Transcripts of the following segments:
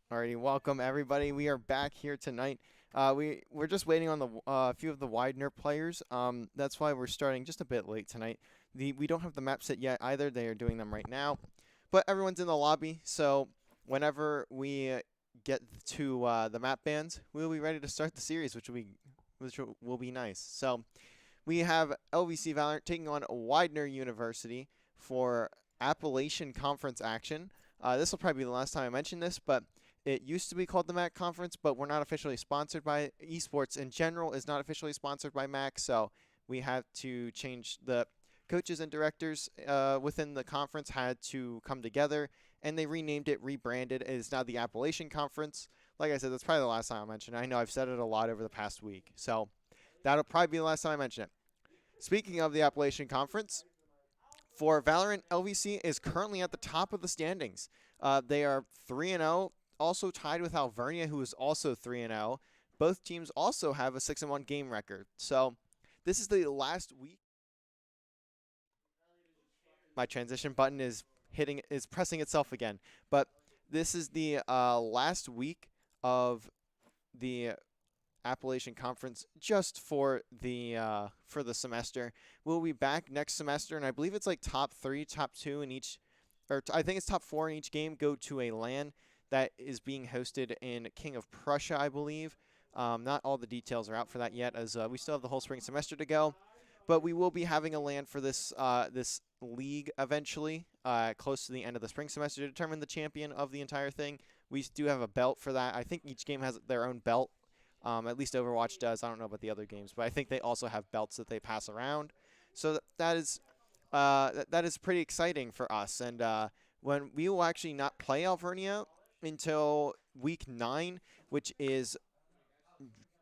Alrighty, welcome everybody. We are back here tonight. We're just waiting on the few of the Widener players. That's why we're starting just a bit late tonight. We don't have the map set yet either. They are doing them right now, but everyone's in the lobby. So whenever we get to the map bands, we'll be ready to start the series, which will be nice. So we have LVC Valorant taking on Widener University for Appalachian Conference action. This will probably be the last time I mention this, but it used to be called the MAC Conference, but we're not officially sponsored by esports in general is not officially sponsored by MAC, so we had to change the coaches and directors within the conference had to come together, and they renamed it, rebranded. It is now the Appalachian Conference. Like I said, that's probably the last time I mention it. I know I've said it a lot over the past week, so that'll probably be the last time I mention it. Speaking of the Appalachian Conference, for Valorant, LVC is currently at the top of the standings. They are 3-0, also tied with Alvernia, who is also 3-0. Both teams also have a 6-1 game record. So this is the last week. My transition button is pressing itself again, but this is the last week of the Appalachian Conference just for the semester. We'll be back next semester, and I believe it's like top 3, top 2 in each, or I think it's top 4 in each game go to a LAN that is being hosted in King of Prussia, I believe. Not all the details are out for that yet, as we still have the whole spring semester to go. But we will be having a LAN for this league eventually, close to the end of the spring semester, to determine the champion of the entire thing. We do have a belt for that. I think each game has their own belt. At least Overwatch does. I don't know about the other games, but I think they also have belts that they pass around. So that is pretty exciting for us. And when we will actually not play Alvernia until week 9, which is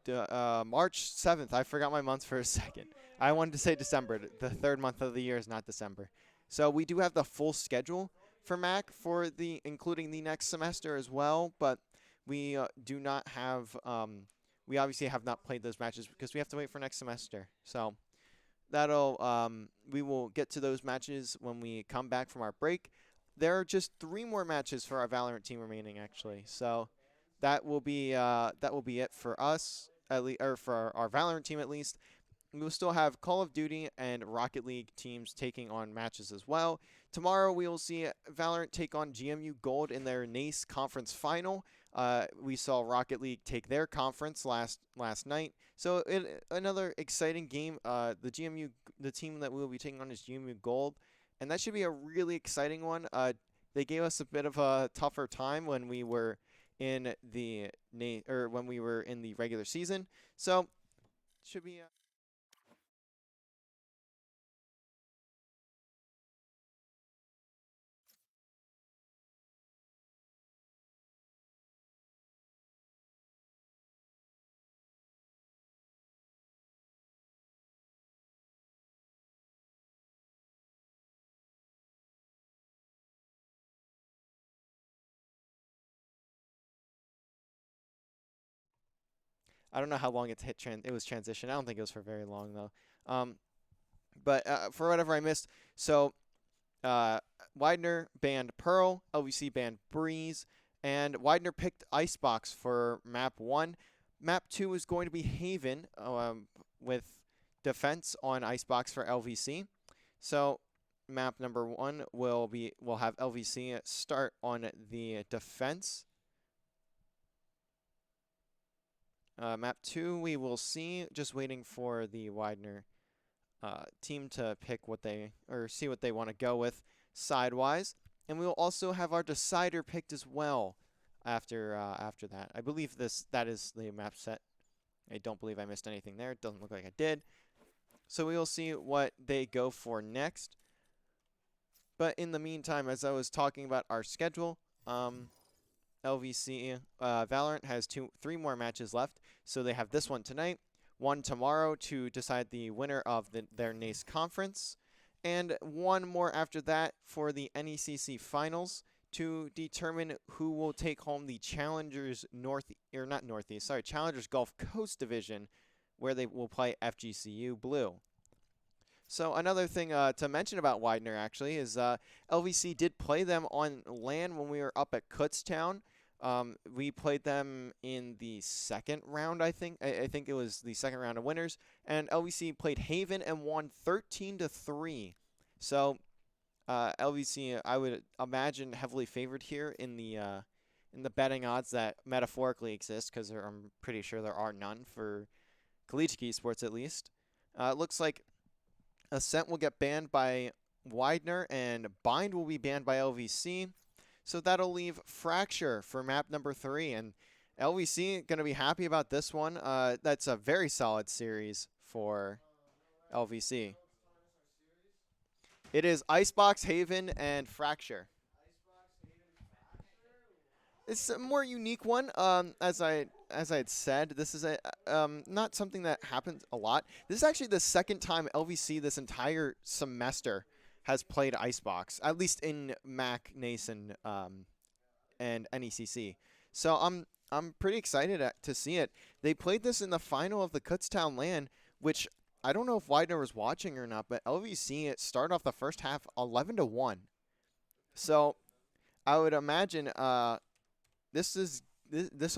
March 7th. I forgot my month for a second. I wanted to say December. The third month of the year is not December. So we do have the full schedule for MAC for including the next semester as well, but we do not have we obviously have not played those matches because we have to wait for next semester. So we will get to those matches when we come back from our break. There are just 3 more matches for our Valorant team remaining, actually. So that will be it for us, at least, or for our Valorant team at least. We will still have Call of Duty and Rocket League teams taking on matches as well. Tomorrow we will see Valorant take on GMU Gold in their NACE conference final. We saw Rocket League take their conference last night. So another exciting game. The team that we will be taking on is GMU Gold, and that should be a really exciting one. They gave us a bit of a tougher time when we were in when we were in the regular season. So it should be. I don't know how long it was transition. I don't think it was for very long though. Um, but for whatever I missed, so uh, Widener banned Pearl, LVC banned Breeze, and Widener picked Icebox for map 1. Map 2 is going to be Haven with defense on Icebox for LVC. So map number 1 will have LVC start on the defense. Map 2 we will see. Just waiting for the Widener team to pick see what they want to go with sidewise, and we will also have our decider picked as well after that. I believe that is the map set. I don't believe I missed anything there. It doesn't look like I did. So we will see what they go for next. But in the meantime, as I was talking about our schedule, LVC Valorant has 3 more matches left. So they have this one tonight, one tomorrow to decide the winner of their NACE conference, and one more after that for the NECC finals to determine who will take home the Challengers Challengers Gulf Coast Division, where they will play FGCU Blue. So another thing to mention about Widener actually is LVC did play them on LAN when we were up at Kutztown. We played them in the second round, I think. I think it was the second round of winners, and LVC played Haven and won 13-3. So LVC, I would imagine, heavily favored here in the betting odds that metaphorically exist, because I'm pretty sure there are none for collegiate esports at least. It looks like Ascent will get banned by Widener, and Bind will be banned by LVC. So that'll leave Fracture for map number 3, and LVC going to be happy about this one. That's a very solid series for LVC. It is Icebox, Haven, and Fracture. It's a more unique one. As I had said, this is a not something that happens a lot. This is actually the second time LVC this entire semester has played Icebox, at least in MAC, Nason, and NECC. So I'm pretty excited to see it. They played this in the final of the Kutztown LAN, which I don't know if Widener was watching or not, but LVC started off the first half 11-1. So I would imagine this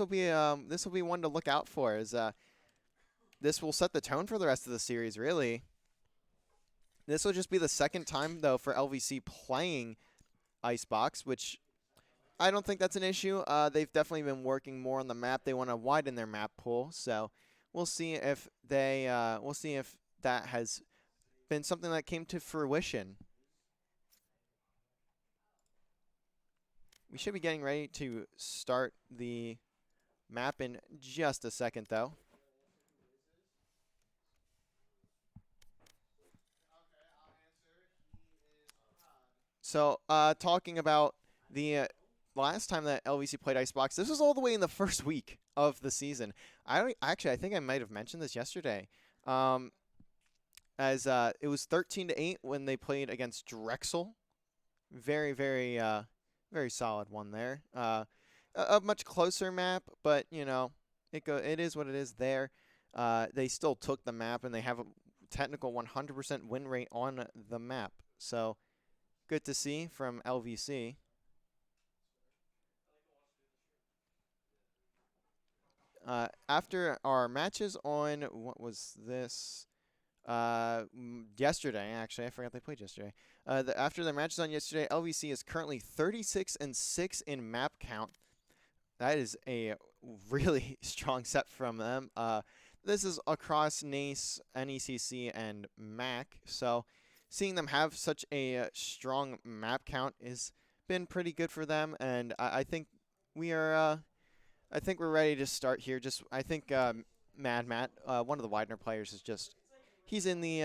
will be one to look out for. As this will set the tone for the rest of the series. Really, this will just be the second time though for LVC playing Icebox, which I don't think that's an issue. They've definitely been working more on the map. They want to widen their map pool, so we'll see if that has been something that came to fruition. We should be getting ready to start the map in just a second, though. So, talking about the last time that LVC played Icebox, this was all the way in the first week of the season. I think I might have mentioned this yesterday. As it was 13-8 when they played against Drexel. Very, very, very solid one there. A much closer map, but you know, it is what it is there. They still took the map, and they have a technical 100% win rate on the map. So good to see from LVC. After our matches on, what was this? Yesterday, actually. I forgot they played yesterday. After their matches on yesterday, LVC is currently 36-6 in map count. That is a really strong set from them. This is across NACE, NECC, and MAC. So seeing them have such a strong map count has been pretty good for them, and I think we are. I think we're ready to start here. I think Mad Matt, one of the Widener players, is just. He's in the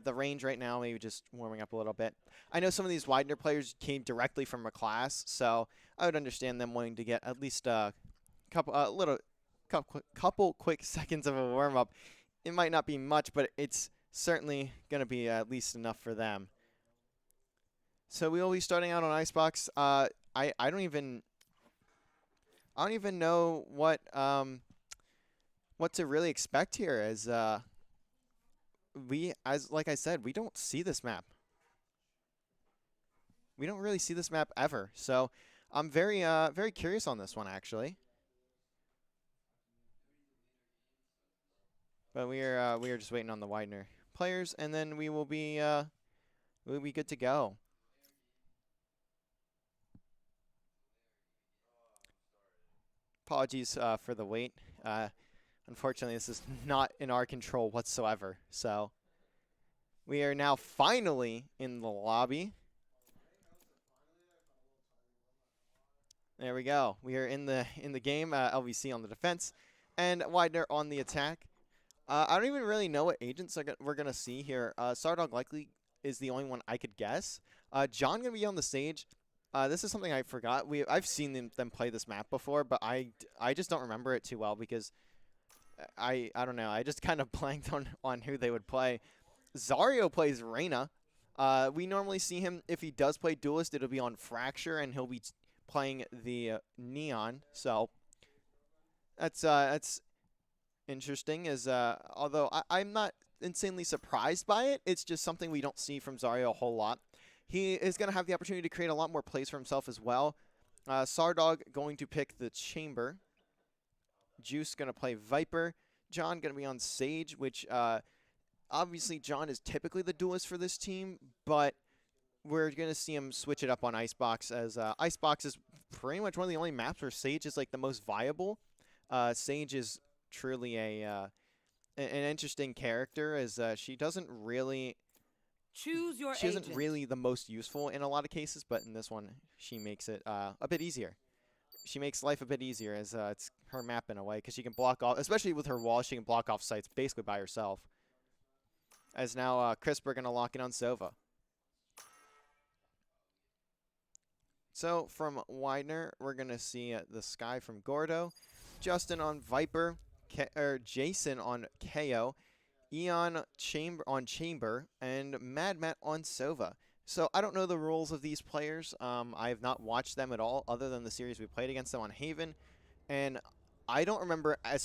range right now, maybe just warming up a little bit. I know some of these Widener players came directly from a class, so I would understand them wanting to get at least a couple quick seconds of a warm up. It might not be much, but it's certainly going to be at least enough for them. So we will be starting out on Icebox. I don't even know what to really expect here, as like I said, we don't see this map. We don't really see this map ever. So I'm very curious on this one, actually. But we are just waiting on the Widener players, and then we'll be good to go. Apologies for the wait. Unfortunately, this is not in our control whatsoever. So we are now finally in the lobby. There we go. We are in the game. LVC on the defense, and Widener on the attack. I don't even really know what agents we're gonna see here. Sardog likely is the only one I could guess. John gonna be on the stage. This is something I forgot. I've seen them play this map before, but I just don't remember it too well because I don't know. I just kind of blanked on who they would play. Zario plays Reyna. We normally see him, if he does play Duelist, it'll be on Fracture, and he'll be playing the Neon. So that's interesting. Although I'm not insanely surprised by it, it's just something we don't see from Zario a whole lot. He is going to have the opportunity to create a lot more plays for himself as well. Sardog going to pick the Chamber. Juice going to play Viper. John going to be on Sage, which obviously John is typically the duelist for this team, but we're going to see him switch it up on Icebox, as Icebox is pretty much one of the only maps where Sage is like the most viable. Sage is truly an interesting character, as she doesn't really... Choose your She isn't agent. really the most useful in a lot of cases, but in this one, she makes it a bit easier. She makes life a bit easier, as it's her map in a way, because she can block off, especially with her wall, she can block off sites basically by herself. As now, Crisp are going to lock in on Sova. So from Widener, we're going to see the Sky from Gordo, Justin on Viper, Jason on KO, Eon on Chamber, and Mad Matt on Sova. So I don't know the rules of these players. I have not watched them at all, other than the series we played against them on Haven, and I don't remember I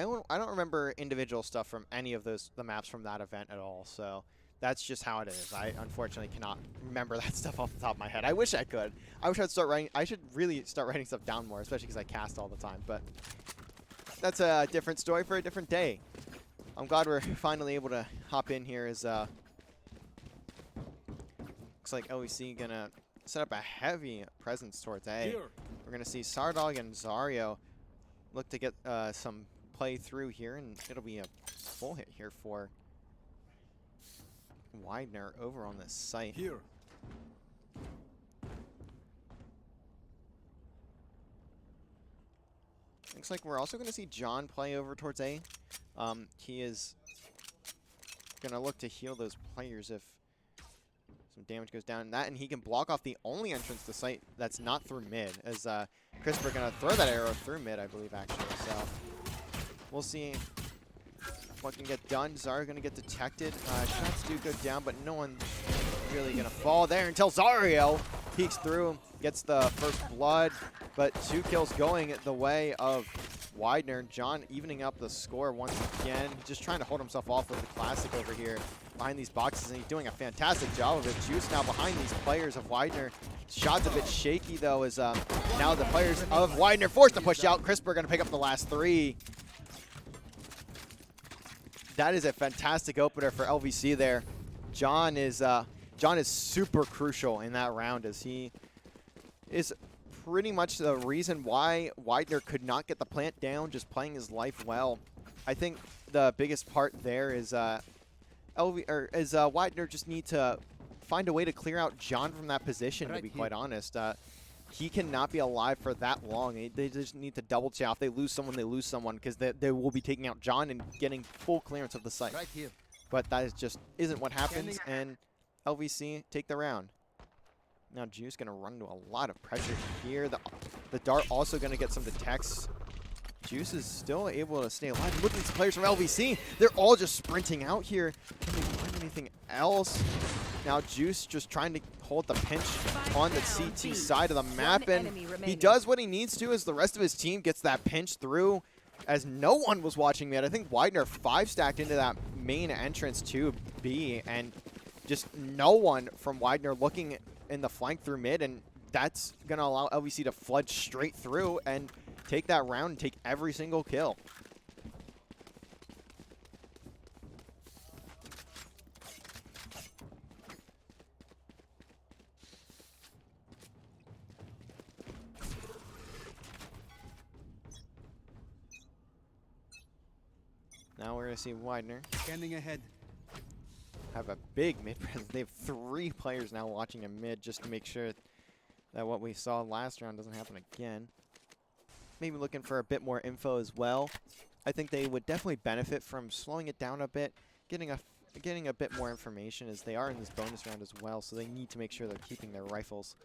don't remember individual stuff from any of the maps from that event at all. So that's just how it is. I unfortunately cannot remember that stuff off the top of my head. I wish I could. I wish I'd start writing. I should really start writing stuff down more, especially because I cast all the time. But that's a different story for a different day. I'm glad we're finally able to hop in here. As looks like LVC gonna set up a heavy presence towards A. Here. We're gonna see Sardog and Zario look to get some play through here, and it'll be a full hit here for Widener over on this site. Here. Looks like we're also going to see John play over towards A. He is going to look to heal those players if some damage goes down in that, and he can block off the only entrance to site that's not through mid, as Crisp are going to throw that arrow through mid, I believe, actually. So we'll see what can get done. Zario going to get detected. Shots do go down, but no one's really going to fall there until Zario peeks through, gets the first blood, but 2 kills going the way of Widener. John evening up the score once again, just trying to hold himself off with the classic over here behind these boxes, and he's doing a fantastic job of it. Juice now behind these players of Widener. Shot's a bit shaky though, as now the players of Widener forced to push out. Crisp are going to pick up the last 3. That is a fantastic opener for LVC there. John is super crucial in that round, as he is pretty much the reason why Widener could not get the plant down, just playing his life well. I think the biggest part there is Widener just need to find a way to clear out John from that position, to be quite honest. He cannot be alive for that long. They just need to double check. If they lose someone, they lose someone, because they will be taking out John and getting full clearance of the site. Right here. But that isn't what happens, and LVC take the round. Now Juice going to run into a lot of pressure here. The dart also going to get some detects. Juice is still able to stay alive. Look at these players from LVC. They're all just sprinting out here. Can they find anything else? Now Juice just trying to hold the pinch on the CT side of the map, and he does what he needs to as the rest of his team gets that pinch through, as no one was watching mid. I think Widener 5-stacked into that main entrance to B, and just no one from Widener looking in the flank through mid, and that's going to allow LVC to flood straight through and take that round and take every single kill. Now we're going to see Widener Scanning ahead. have a big mid presence. They have 3 players now watching a mid, just to make sure that what we saw last round doesn't happen again. Maybe looking for a bit more info as well. I think they would definitely benefit from slowing it down a bit, getting a bit more information, as they are in this bonus round as well, so they need to make sure they're keeping their rifles.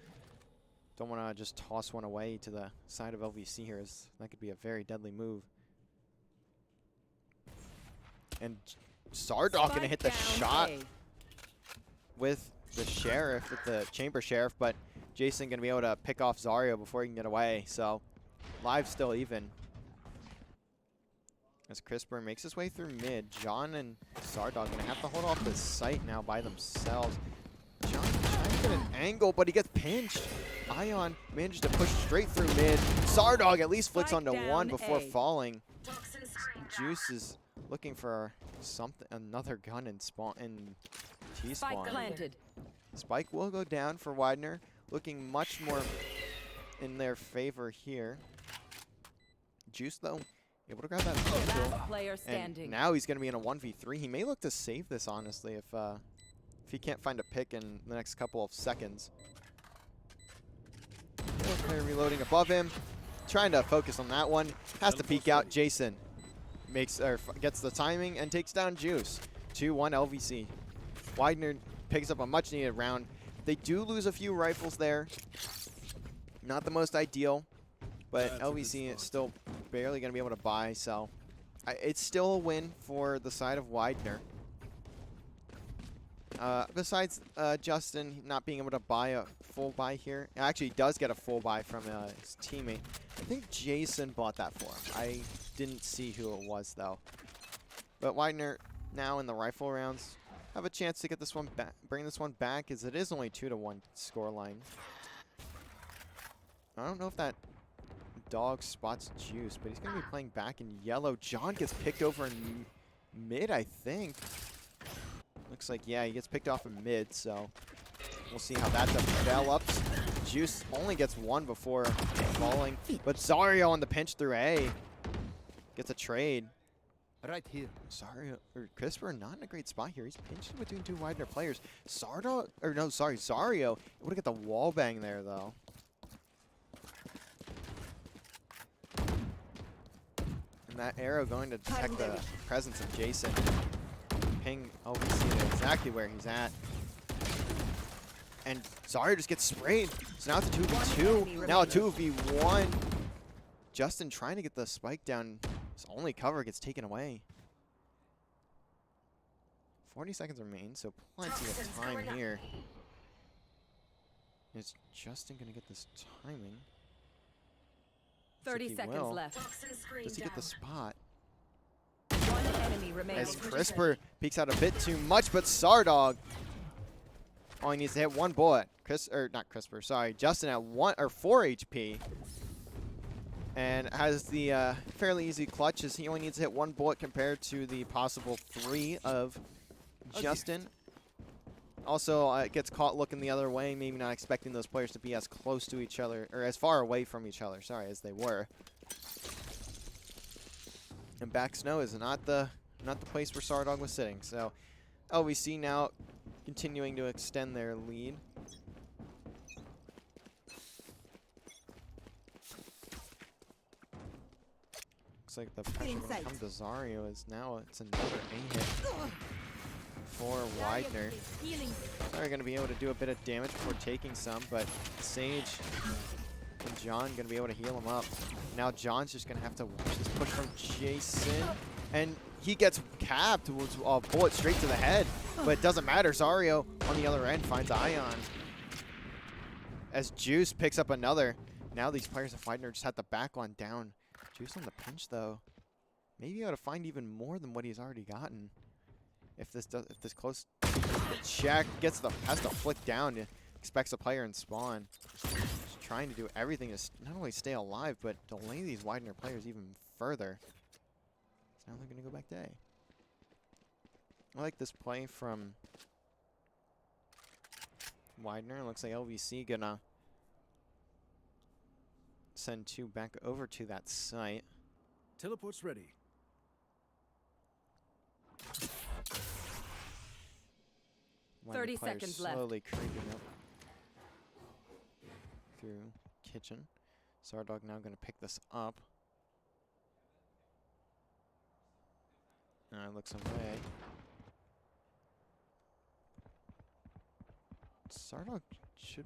Don't want to just toss one away to the side of LVC here, as that could be a very deadly move. And Sardog going to hit the shot with the Sheriff, with the Chamber Sheriff, but Jason going to be able to pick off Zario before he can get away, so live still even. As Crisper makes his way through mid, John and Sardog going to have to hold off the site now by themselves. John trying to get an angle, but he gets pinched. Ion managed to push straight through mid. Sardog at least flicks Spike onto one down before A. falling. Juice is looking for another gun in spawn in T-spawn. Spike planted. Spike will go down for Widener, looking much more in their favor here. Juice though, able to grab that kill. Last player And standing. now he's going to be in a 1v3. He may look to save this, honestly, if he can't find a pick in the next couple of seconds. Player reloading above him, trying to focus on that one. Has to peek out. Jason gets the timing and takes down Juice. 2-1 LVC. Widener picks up a much-needed round. They do lose a few rifles there. Not the most ideal, but LVC is still barely going to be able to buy, so it's still a win for the side of Widener. Besides Justin not being able to buy a full buy here, actually he does get a full buy from his teammate. I think Jason bought that for him. I didn't see who it was though. But Widener now in the rifle rounds have a chance to get this one back, bring this one back, as it is only 2-1 scoreline. I don't know if that dog spots Juice, but he's going to be playing back in yellow. John gets picked over in mid, I think. Looks like, yeah, he gets picked off in mid, so we'll see how that develops. Juice only gets one before falling, but Zario on the pinch through A gets a trade. Right here. Zario, or Crisper, not in a great spot here. He's pinched between two Widener players. Zario would get the wall bang there, though. And that arrow going to detect the presence of Jason. Ping LVC to exactly where he's at. And Zario just gets sprayed. So now it's a 2v2. Now a 2v1. Justin trying to get the spike down. His only cover gets taken away. 40 seconds remain, so plenty of time here. Is Justin going to get this timing? 30 seconds left. Does he get the spot? One enemy remaining. As Crisper peeks out a bit too much, but Sardog only needs to hit one bullet. Justin at 4 HP. And has the fairly easy clutch, as he only needs to hit one bullet compared to the possible 3 of Justin. Also, gets caught looking the other way, maybe not expecting those players to be as close to each other, or as far away from each other, sorry, as they were. And back snow is not the place where Sardog was sitting. So LVC now continuing to extend their lead. Looks like the pressure going to come to Zario is now it's another A hit for Widener. They're going to be able to do a bit of damage before taking some, but Sage and John going to be able to heal him up. Now John's just going to have to watch this push from Jason, and he gets capped with a bullet straight to the head, but it doesn't matter. Zario on the other end finds Ion as Juice picks up another. Now these players of Widener just have to back on down. Juice on the pinch though, maybe able to find even more than what he's already gotten. If this close check has to flick down, expects a player in spawn. Just trying to do everything to not only stay alive, but delay these Widener players even further. So now they're going to go back to A. I like this play from Widener. Looks like LVC gonna send 2 back over to that site. Teleport's ready. Widener 30 players seconds left. slowly creeping up through kitchen. Sardog now going to pick this up. Looks away. Sardog he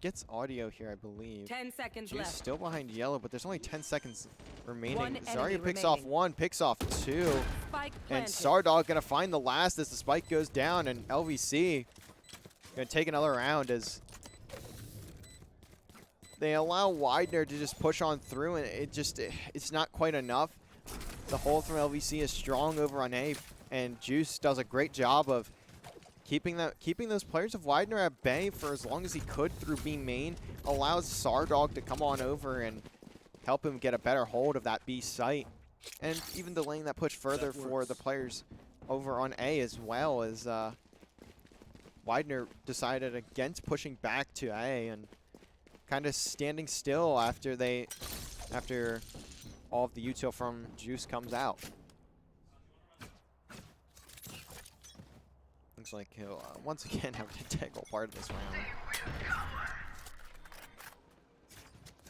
gets audio here, I believe. 10 seconds Juice left. still behind yellow, but there's only 10 seconds remaining. One Zario enemy picks off remaining. 1, picks off 2. Spike And planted. Sardog gonna find the last as the spike goes down, and LVC gonna take another round as they allow Widener to just push on through, and it's not quite enough. The hold from LVC is strong over on A, and Juice does a great job of keeping those players of Widener at bay for as long as he could through B main allows Sardog to come on over and help him get a better hold of that B site, and even delaying that push further for the players over on A as well, as Widener decided against pushing back to A and kind of standing still after all of the util from Juice comes out. Looks like he'll once again have an integral part of this round.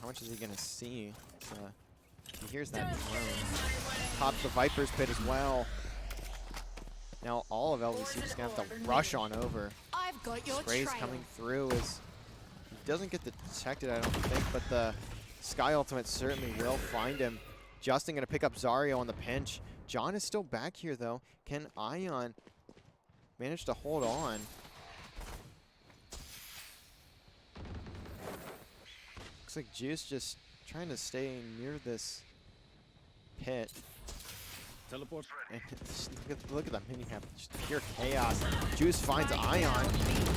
How much is he gonna see? He hears that drone. Pops the Viper's pit as well. Now all of LVC just gonna have to rush on over. I've got your Spray's trail. coming through as he doesn't get detected, I don't think, but the Sky Ultimate certainly will find him. Justin gonna pick up Zario on the pinch. John is still back here though. Can Ion manage to hold on? Looks like Juice just trying to stay near this pit. Teleport. And look at the mini map, just pure chaos. Juice finds Ion,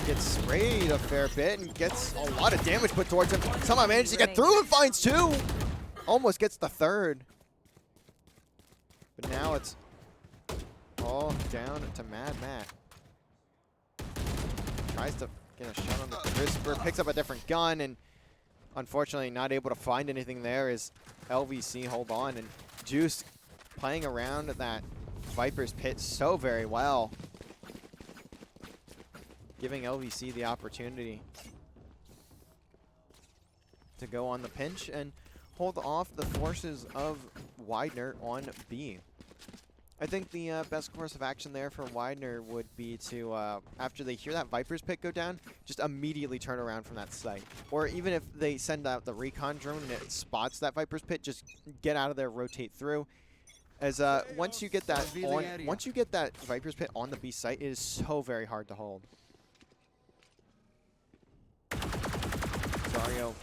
gets sprayed a fair bit and gets a lot of damage put towards him. Somehow manages to get through and finds two. Almost gets the third. But now it's all down to Mad Matt. Tries to get a shot on the Crisper, picks up a different gun, and unfortunately not able to find anything there as LVC hold on, and Juice playing around that Viper's pit so very well, giving LVC the opportunity to go on the pinch and hold off the forces of Widener on B. I think the best course of action there for Widener would be to, after they hear that Viper's pit go down, just immediately turn around from that site. Or even if they send out the recon drone and it spots that Viper's pit, just get out of there, rotate through. As once you get that Viper's pit on the B site, it is so very hard to hold. Zario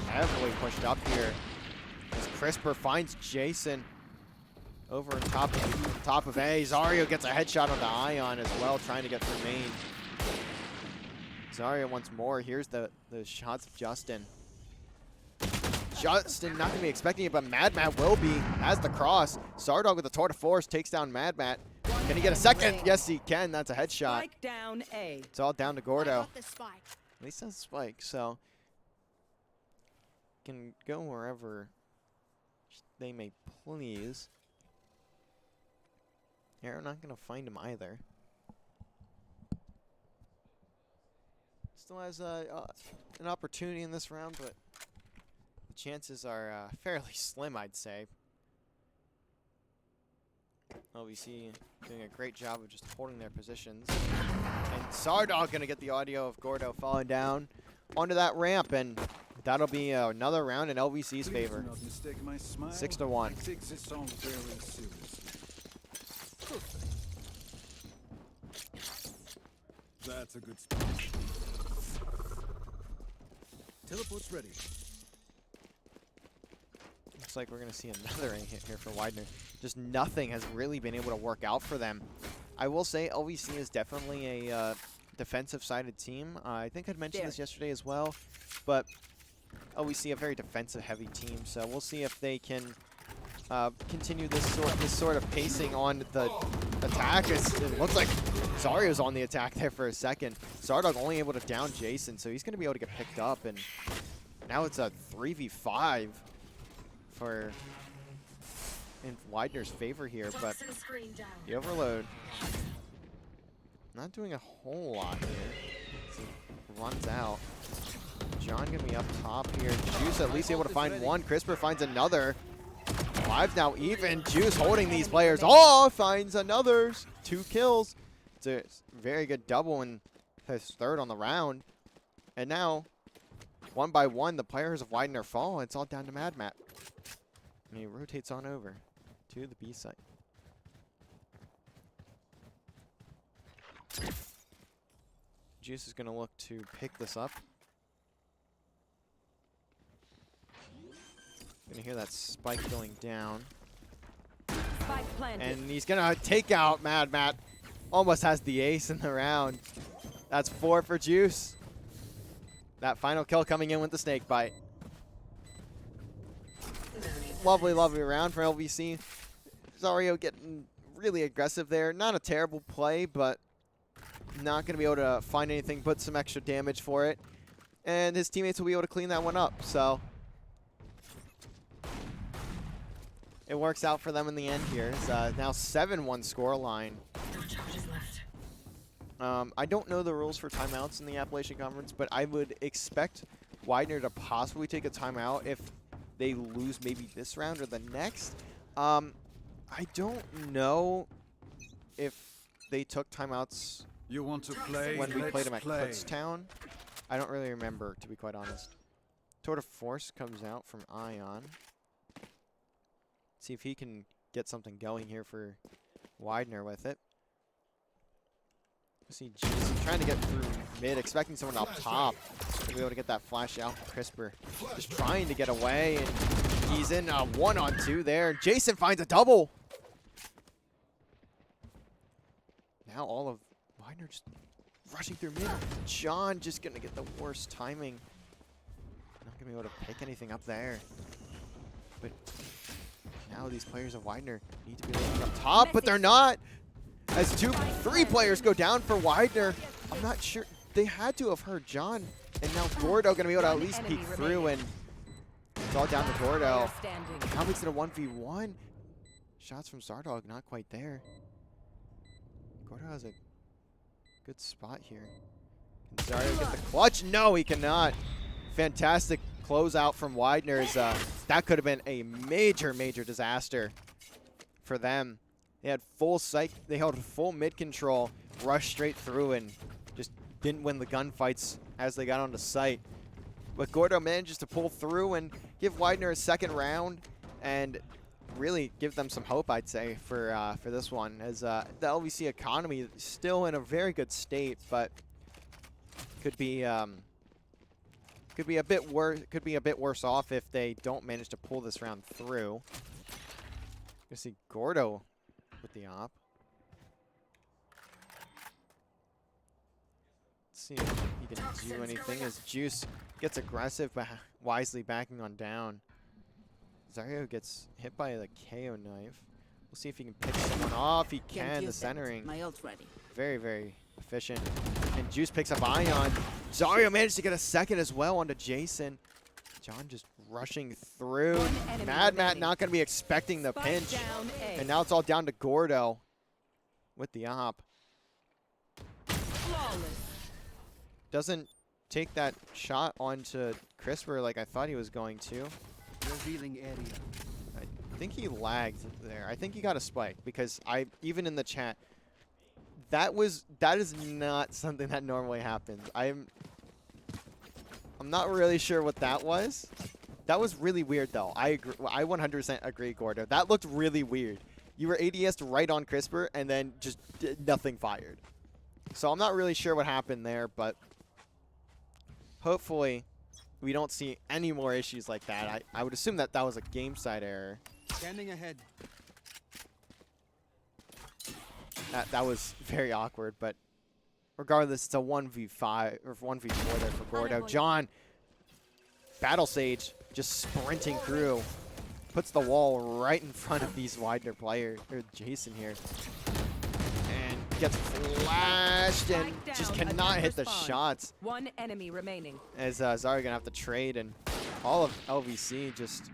heavily pushed up here as Crisper finds Jason over on top of A. Zario gets a headshot on the Ion as well, trying to get through main. Zario once more. Here's the shots of Justin. Justin not going to be expecting it, but Mad Matt will be. Has the cross. Sardog with the tour de force takes down Mad Matt. Can he get a second? Yes, he can. That's a headshot. Spike down A. It's all down to I Gordo. got the spike. At least has a spike, so can go wherever they may please. Arrow not going to find him either. Still has an opportunity in this round, but the chances are fairly slim, I'd say. LVC doing a great job of just holding their positions. And Sardog going to get the audio of Gordo falling down onto that ramp, and that'll be another round in LVC's favor. 6-1. That's a good spot. Teleport's ready. Looks like we're going to see another hit here for Widener. Just nothing has really been able to work out for them. I will say LVC is definitely a defensive-sided team. I think I'd mentioned this yesterday as well, but LVC a very defensive-heavy team, so we'll see if they can continue this sort of pacing on the attack. It looks like Zario's on the attack there for a second. Zardog only able to down Jason, so he's going to be able to get picked up, and now it's a 3v5 in Widener's favor here, but the overload not doing a whole lot here. So he runs out. John gonna be up top here. Juice at least able to find one. Crisper finds another. Lives now even. Juice holding these players off. Finds another. 2 kills. It's a very good double and his third on the round. And now, one by one, the players of Widener fall. It's all down to Mad Matt. And he rotates on over to the B site. Juice is going to look to pick this up. Gonna hear that spike going down. Spike planted. And he's gonna take out Mad Matt. Almost has the ace in the round. That's 4 for Juice. That final kill coming in with the snake bite. Lovely, lovely round for LVC. Zario getting really aggressive there. Not a terrible play, but not going to be able to find anything but some extra damage for it. And his teammates will be able to clean that one up. So it works out for them in the end here. It's now 7-1 score line. I don't know the rules for timeouts in the Appalachian Conference, but I would expect Widener to possibly take a timeout if they lose maybe this round or the next. I don't know if they took timeouts You want to play? when we Let's played them at play. Kutztown. I don't really remember, to be quite honest. Tour de Force comes out from Ion. See if he can get something going here for Widener with it. See Jason trying to get through mid, expecting someone up top to be able to get that flash out. Crisper just trying to get away, and he's in a 1-on-2 there. Jason finds a double. Now all of Widener just rushing through mid. John just going to get the worst timing. Not going to be able to pick anything up there. But now these players of Widener need to be looking up top, but they're not. As 3 players go down for Widener. I'm not sure. They had to have heard John. And now Gordo going to be able to at least peek through, and it's all down to Gordo. Now makes it a 1v1. Shots from Zardog, not quite there. Gordo has a good spot here. Can Zario get the clutch? No, he cannot. Fantastic closeout from Widener. That could have been a major, major disaster for them. They had full sight. They held full mid control, rushed straight through, and just didn't win the gunfights as they got onto site. But Gordo manages to pull through and give Widener a second round, and really give them some hope, I'd say, for this one. As the LVC economy is still in a very good state, but could be a bit worse. Could be a bit worse off if they don't manage to pull this round through. You see Gordo with the op. Let's see if he can do anything as Juice gets aggressive, but wisely backing on down. Zario gets hit by the KO knife. We'll see if he can pick someone off. He can. The centering. My ult ready. Very, very efficient. And Juice picks up Ion. Zario managed to get a second as well onto Jason. John just rushing through. Mad Matt not going to be expecting the pinch. And now it's all down to Gordo with the op. Doesn't take that shot onto Crisper like I thought he was going to. Revealing area. I think he lagged there. I think he got a spike because even in the chat, that is not something that normally happens. I'm not really sure what that was. That was really weird though. I agree. I 100% agree, Gordo. That looked really weird. You were ADS'd right on Crisper and then just nothing fired. So I'm not really sure what happened there, but hopefully we don't see any more issues like that. I would assume that was a game side error. Scanning ahead. That was very awkward, but regardless, it's a 1v5 or 1v4 there for Gordo. John, Battle Sage, just sprinting through, puts the wall right in front of these Widener players, or Jason here, and gets flashed and just cannot hit the shots. One enemy remaining. As Zario gonna have to trade, and all of LVC just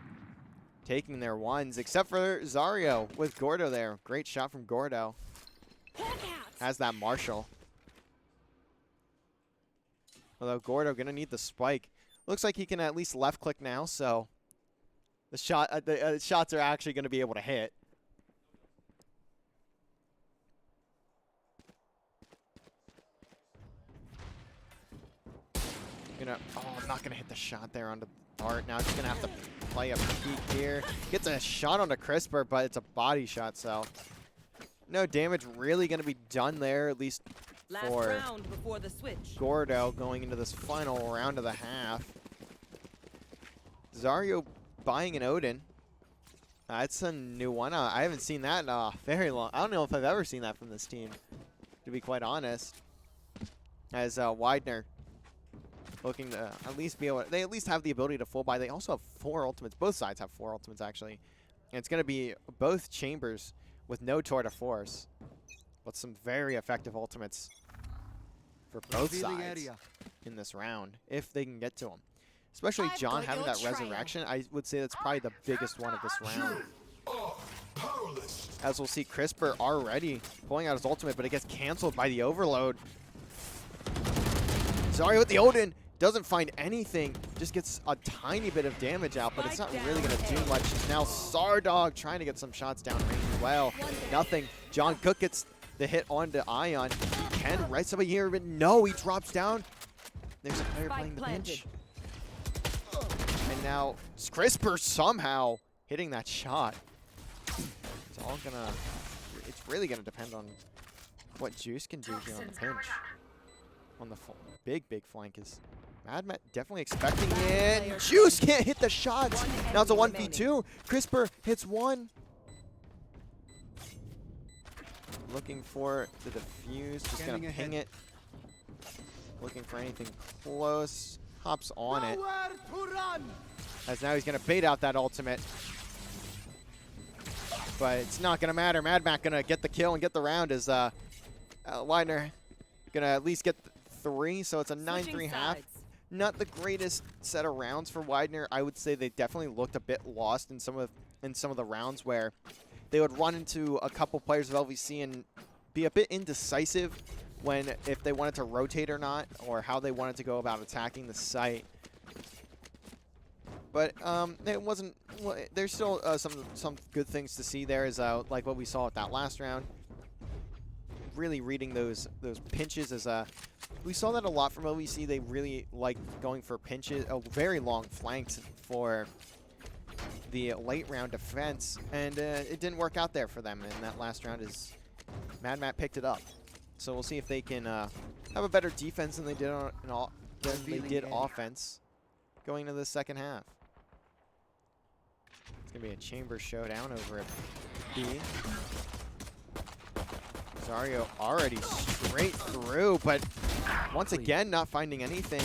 taking their ones, except for Zario with Gordo there. Great shot from Gordo. Has that Marshall. Although Gordo gonna need the spike. Looks like he can at least left click now, so the shots are actually gonna be able to hit. I'm not gonna hit the shot there onto Art. Now he's gonna have to play a peek here. Gets a shot onto Crisper, but it's a body shot, so no damage really gonna be done there, at least for round before the switch. Gordo going into this final round of the half. Zario buying an Odin. That's a new one. I haven't seen that in very long. I don't know if I've ever seen that from this team. to be quite honest. As Widener looking to at least be able to, they at least have the ability to full buy. They also have 4 ultimates. Both sides have 4 ultimates, actually. And it's going to be both chambers with no tour de force, but some very effective ultimates for both Revealing sides area. in this round, if they can get to him. Especially I've John got having your that trail. resurrection, I would say that's probably the biggest one of this round. As we'll see, Crisper already pulling out his ultimate, but it gets canceled by the overload. Sorry with the Odin. Doesn't find anything. Just gets a tiny bit of damage out, but it's not really going to do much. Now Sardog trying to get some shots down range as well. Nothing. John Cook gets the hit onto Ion. He can right somebody here, but no, he drops down. There's a player playing the pinch. And now Crisper somehow hitting that shot. It's really gonna depend on what Juice can do here on the pinch. On the big flank is Mad Matt definitely expecting it. Juice can't hit the shots. Now it's a 1v2. Crisper hits 1. Looking for the defuse, just gonna ping it. Looking for anything close. Hops on it. As now he's gonna bait out that ultimate. But it's not gonna matter. Mad Matt gonna get the kill and get the round as Widener gonna at least get 3, so it's a 9-3 half. Not the greatest set of rounds for Widener. I would say they definitely looked a bit lost in some of the rounds where they would run into a couple players of LVC and be a bit indecisive if they wanted to rotate or not, or how they wanted to go about attacking the site. But it wasn't. There's still some good things to see there, is like what we saw at that last round. Really reading those pinches as we saw that a lot from LVC. They really like going for pinches, very long flanks for the late round defense, and it didn't work out there for them in that last round as Mad Matt picked it up. So we'll see if they can have a better defense than they did offense going into the second half. It's gonna be a chamber showdown over at B. Zario already straight through, but once again not finding anything.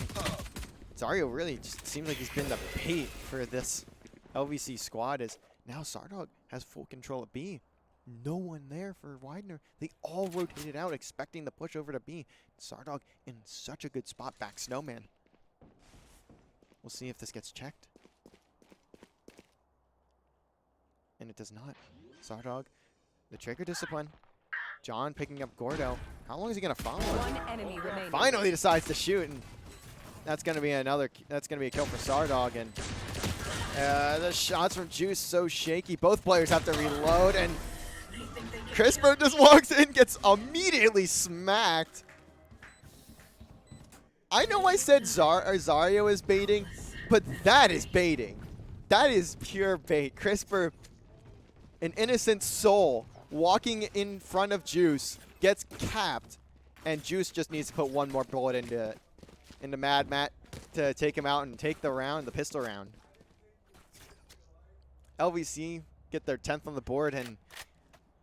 Zario really just seems like he's been the bait for this LVC squad, as now Sardog has full control of B. No one there for Widener. They all rotated out expecting the push over to B. Sardog in such a good spot back Snowman. We'll see if this gets checked. And it does not. Sardog, the trigger discipline. John picking up Gordo. How long is he gonna follow him? 1 enemy remaining. Finally decides to shoot, and that's gonna be a kill for Sardog. And the shots from Juice so shaky. Both players have to reload, and Crisper just walks in, gets immediately smacked. I know I said Zario is baiting, but that is baiting. That is pure bait. Crisper, an innocent soul, walking in front of Juice, gets capped, and Juice just needs to put one more bullet into Mad Matt to take him out and take the round, the pistol round. LVC get their 10th on the board, and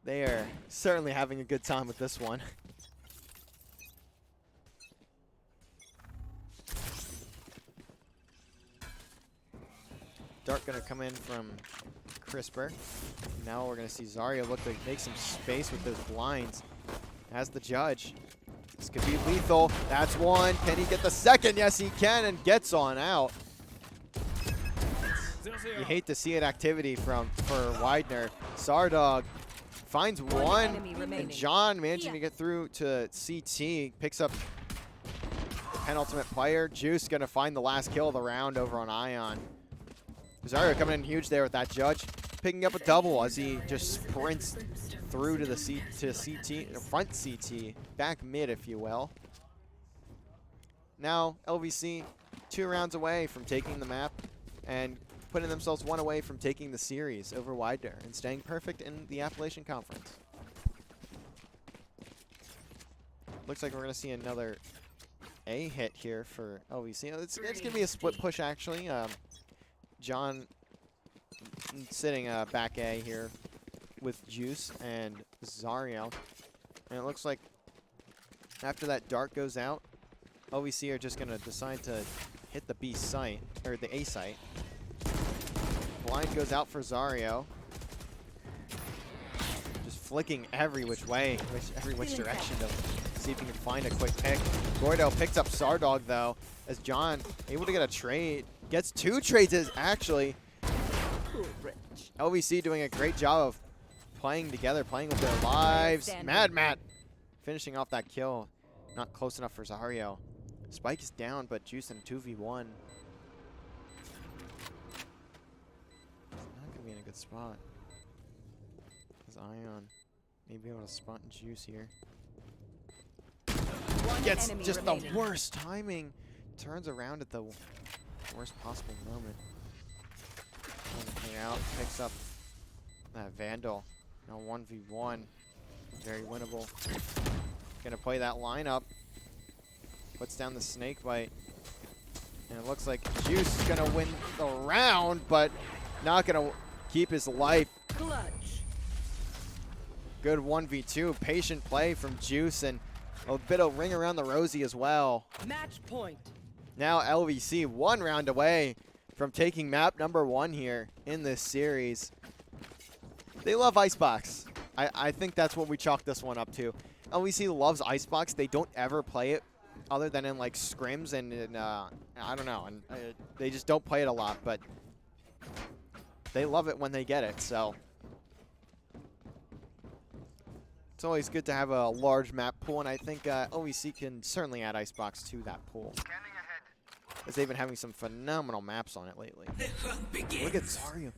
they are certainly having a good time with this one. Dart gonna come in from Crisper. Now we're gonna see Zario look to make some space with those blinds as the judge. This could be lethal. That's one. Can he get the second? Yes, he can, and gets on out. You hate to see it activity for Widener. Sardog finds one, and John managing to get through to CT. Picks up the penultimate player. Juice gonna find the last kill of the round over on Ion. Zario coming in huge there with that judge, picking up a double as he just sprints through to the front CT, back mid, if you will. Now LVC 2 rounds away from taking the map and putting themselves 1 away from taking the series over Widener and staying perfect in the Appalachian Conference. Looks like we're going to see another A hit here for LVC. It's going to be a split push, actually. John sitting back A here with Juice and Zario. And it looks like After that dart goes out, LVC are just going to decide to hit the B site, or the A site. Blind goes out for Zario. Just flicking every which way, every which direction to see if he can find a quick pick. Gordo picks up Sardog though, as John able to get a trade. Gets 2 trades actually. LVC doing a great job of playing together, playing with their lives. Mad Matt finishing off that kill. Not close enough for Zario. Spike is down, but Juice in 2v1. He's not going to be in a good spot. As Ion may be able to spot Juice here. Gets just the worst timing. Turns around at the worst possible moment. Out, picks up that Vandal. Now 1v1. Very winnable. Gonna play that lineup. Puts down the snake bite. And it looks like Juice is gonna win the round, but not gonna keep his life. Clutch. Good 1v2. Patient play from Juice and a bit of ring around the rosy as well. Match point. Now LVC 1 round away from taking map number 1 here in this series. They love Icebox. I think that's what we chalk this one up to. LVC loves Icebox. They don't ever play it other than in like scrims and in, I don't know. And they just don't play it a lot, but they love it when they get it, so. It's always good to have a large map pool, and I think LVC can certainly add Icebox to that pool. As they've been having some phenomenal maps on it lately. Look at Zario.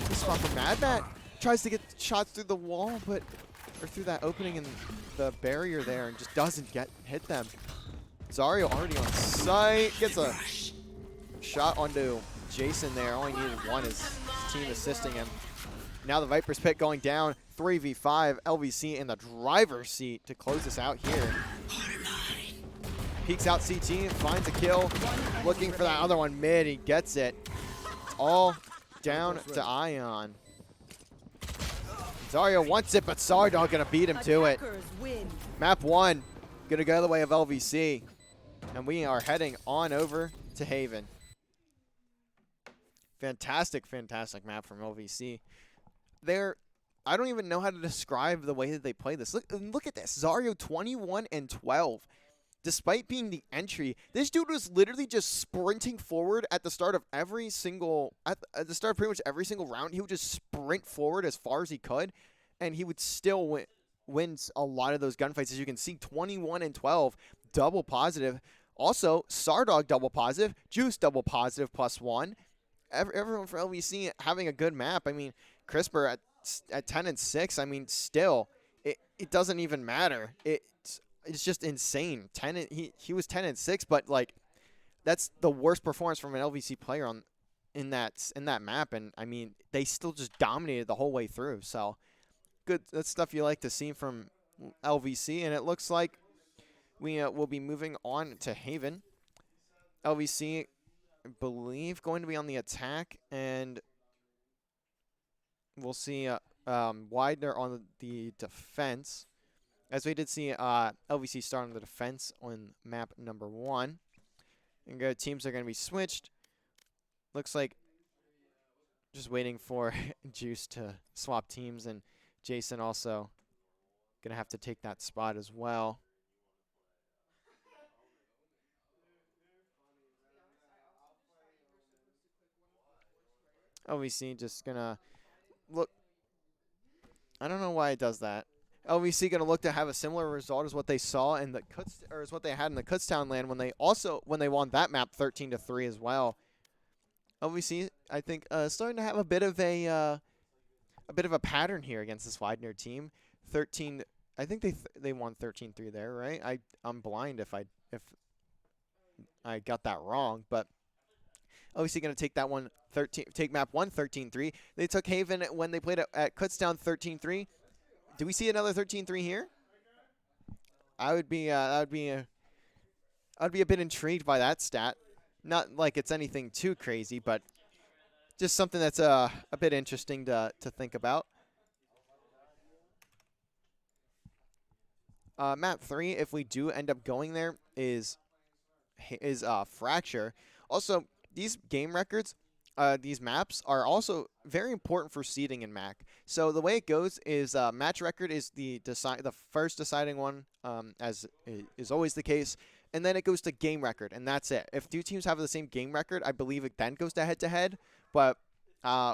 This spot for Mad Matt. Tries to get shots through the wall, or through that opening in the barrier there, and just doesn't hit them. Zario already on site. Gets a shot onto Jason there. All he needed one is his team assisting him. Now the Viper's Pit going down. 3v5. LVC in the driver's seat to close this out here. Peeks out CT, finds a kill. Looking for that other one mid. He gets it. It's all down to Ion. Zario wants it, but Sardog gonna beat him to it. Map 1 gonna go the way of LVC. And we are heading on over to Haven. Fantastic, fantastic map from LVC. I don't even know how to describe the way that they play this. Look at this. Zario 21 and 12. Despite being the entry, this dude was literally just sprinting forward at the start of every single, at the start of pretty much every single round. He would just sprint forward as far as he could, and he would still win a lot of those gunfights. As you can see, 21 and 12, double positive. Also, Sardog double positive, Juice double positive +1. Everyone for LVC having a good map. I mean, Crisper at 10 and 6. I mean, still, it doesn't even matter. It's just insane. He was 10 and 6, but like that's the worst performance from an LVC player in that map, and I mean they still just dominated the whole way through. So good, that's stuff you like to see from LVC, and it looks like we will be moving on to Haven. LVC, I believe, going to be on the attack, and we'll see Widener on the defense. As we did see LVC start on the defense on map number 1. And teams are going to be switched. Looks like just waiting for Juice to swap teams, and Jason also going to have to take that spot as well. LVC just going to look. I don't know why it does that. LVC going to look to have a similar result as what they saw in the as what they had in the Kutztown land when they won that map 13-3 as well. LVC, I think, starting to have a bit of a pattern here against this Widener team. 13, I think they won 13-3 there, right? I'm blind if I got that wrong, but LVC going to take that one take map 1 13-3. They took Haven when they played at Kutztown 13-3. Do we see another 13-3 here? I'd be a bit intrigued by that stat. Not like it's anything too crazy, but just something that's a bit interesting to think about. Map 3, if we do end up going there, is Fracture. Also, these game records, these maps are also very important for seeding in MAC. So the way it goes is match record is the first deciding one, as is always the case, and then it goes to game record, and that's it. If two teams have the same game record, I believe it then goes to head-to-head, but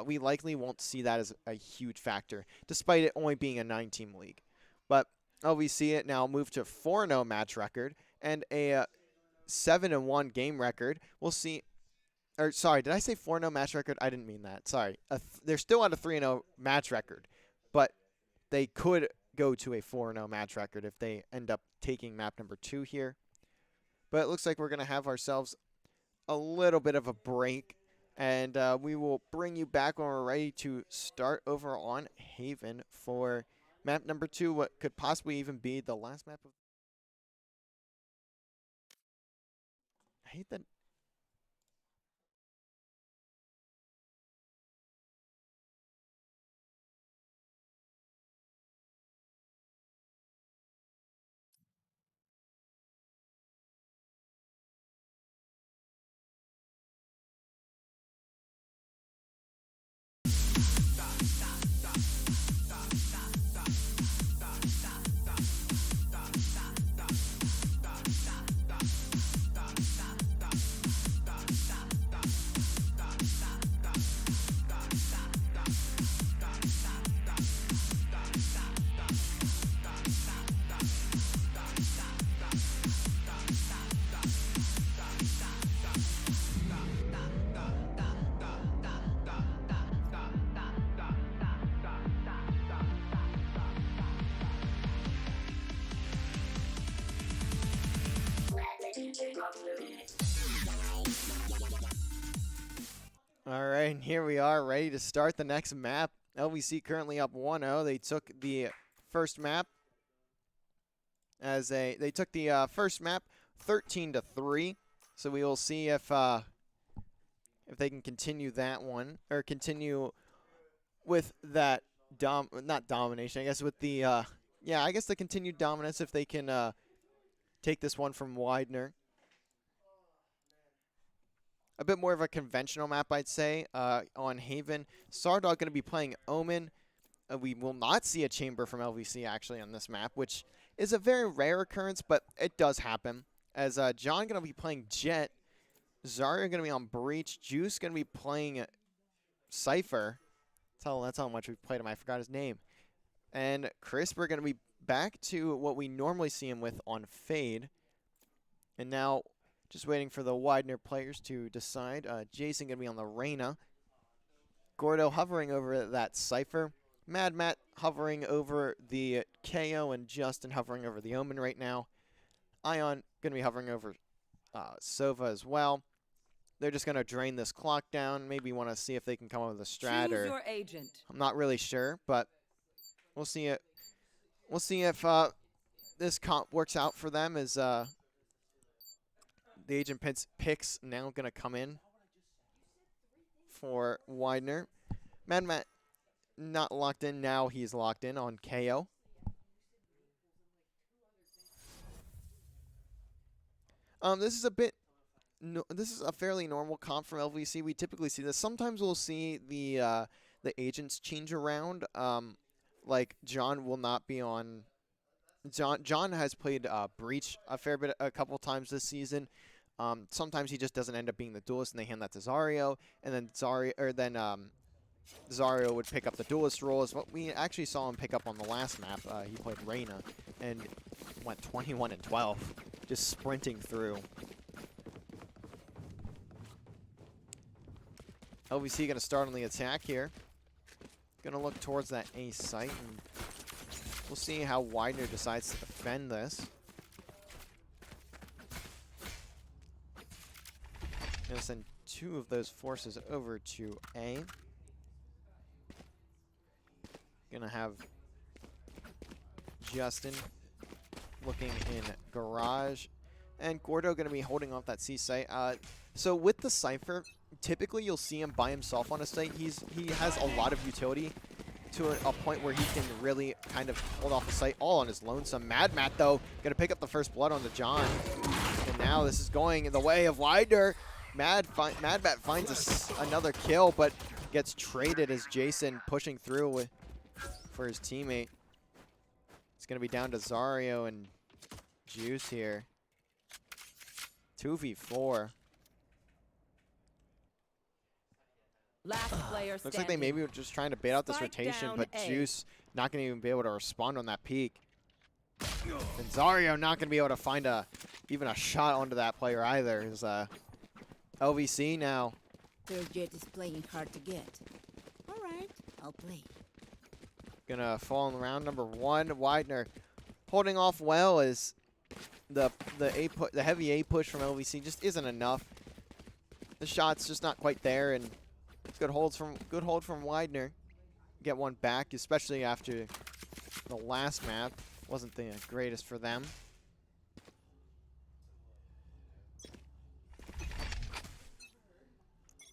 we likely won't see that as a huge factor, despite it only being a 9-team league. But LVC it now moved to 4-0 match record and a 7-1 game record. We'll see. Or sorry, did I say 4-0 match record? I didn't mean that. Sorry. They're still at a 3-0 match record, but they could go to a 4-0 match record if they end up taking map number 2 here. But it looks like we're going to have ourselves a little bit of a break, and we will bring you back when we're ready to start over on Haven for map number 2, what could possibly even be the last map of... I hate that. All right, and here we are, ready to start the next map. LVC currently up 1-0. They took the first map they took the first map 13-3. So we will see if they can continue that one, or continue with that not domination. I guess with the yeah, I guess the continued dominance, if they can take this one from Widener. A bit more of a conventional map, I'd say, on Haven. Sardog going to be playing Omen. We will not see a chamber from LVC, actually, on this map, which is a very rare occurrence, but it does happen. As John going to be playing Jet. Zarya going to be on Breach. Juice going to be playing Cypher. That's how much we've played him. I forgot his name. And Crisp, we're going to be back to what we normally see him with on Fade. And now... just waiting for the Widener players to decide. Jason going to be on the Reyna. Gordo hovering over that Cypher. Mad Matt hovering over the KO, and Justin hovering over the Omen right now. Ion going to be hovering over Sova as well. They're just going to drain this clock down. Maybe want to see if they can come up with a strat. Choose or your agent. I'm not really sure, but we'll see it. We'll see if this comp works out for them. As the agent picks now going to come in for Widener. Mad Matt not locked in. Now he's locked in on KO. This is a bit. This is a fairly normal comp from LVC. We typically see this. Sometimes we'll see the agents change around. Like John will not be on. John has played Breach a fair bit, a couple times this season. Sometimes he just doesn't end up being the duelist, and they hand that to Zario, and then Zario would pick up the duelist role. Is what we actually saw him pick up on the last map. He played Reyna and went 21-12, just sprinting through. LVC going to start on the attack here. Going to look towards that A site, and we'll see how Widener decides to defend this. Going to send two of those forces over to A. Going to have Justin looking in garage, and Gordo going to be holding off that C site. So with the Cypher, typically you'll see him by himself on a site. He has a lot of utility, to a point where he can really kind of hold off the site all on his lonesome. Mad Matt, though, going to pick up the first blood onto John. And now this is going in the way of Widener. Mad Matt finds another kill, but gets traded as Jason pushing through for his teammate. It's going to be down to Zario and Juice here. 2v4. Last player standing. Looks like they maybe were just trying to bait out this Spike rotation, down but A. Juice not going to even be able to respond on that peek. And Zario not going to be able to find even a shot onto that player either. Is LVC now. Their jet is playing hard to get. All right, I'll play. Gonna fall in round number 1. Widener holding off well as the heavy A push from LVC just isn't enough. The shot's just not quite there, and good hold from Widener. Get one back, especially after the last map wasn't the greatest for them.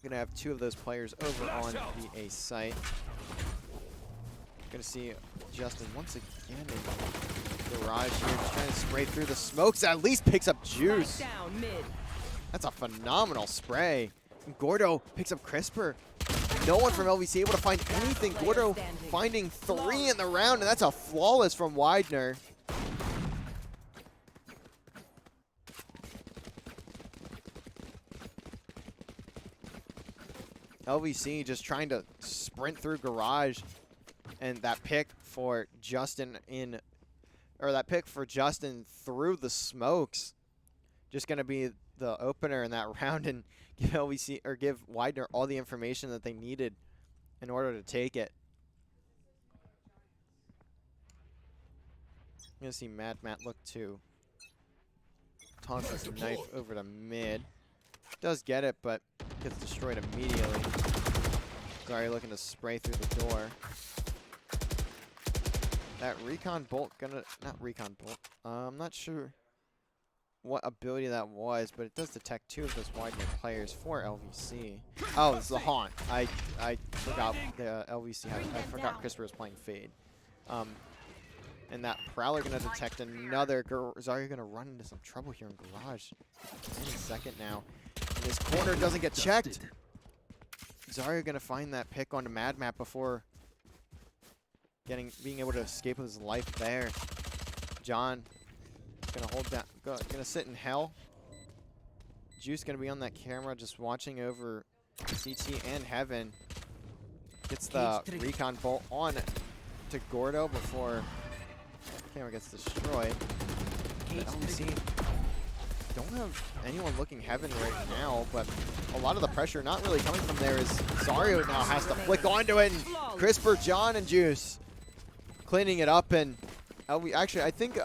Gonna have 2 of those players over on the A site. Gonna see Justin once again in the garage here, just trying to spray through the smokes. At least picks up Juice. Spike down mid. That's a phenomenal spray. And Gordo picks up Crisper. No one from LVC able to find anything. Gordo finding 3 in the round, and that's a flawless from Widener. LVC just trying to sprint through garage, and that pick for Justin through the smokes, just gonna be the opener in that round and give LVC or give Widener all the information that they needed in order to take it. I'm gonna see Mad Matt look to toss his knife over to mid. Does get it, but gets destroyed immediately. Sorry, looking to spray through the door. That recon bolt not recon bolt. I'm not sure what ability that was, but it does detect 2 of those Widener players for LVC. Oh, it's the Haunt. I forgot the LVC had. I forgot Crisper was playing Fade. And that Prowler gonna detect another. Zarya gonna run into some trouble here in garage. Any second now. And this corner doesn't get checked. Zarya gonna find that pick onto Mad Map before being able to escape with his life there. John gonna hold down, gonna sit in hell. Juice gonna be on that camera, just watching over CT and Heaven. Gets the recon bolt on to Gordo before the camera gets destroyed. LVC don't have anyone looking Heaven right now, but a lot of the pressure not really coming from there as Zario now has to flick onto it, and Crisper, John, and Juice cleaning it up. And actually, I think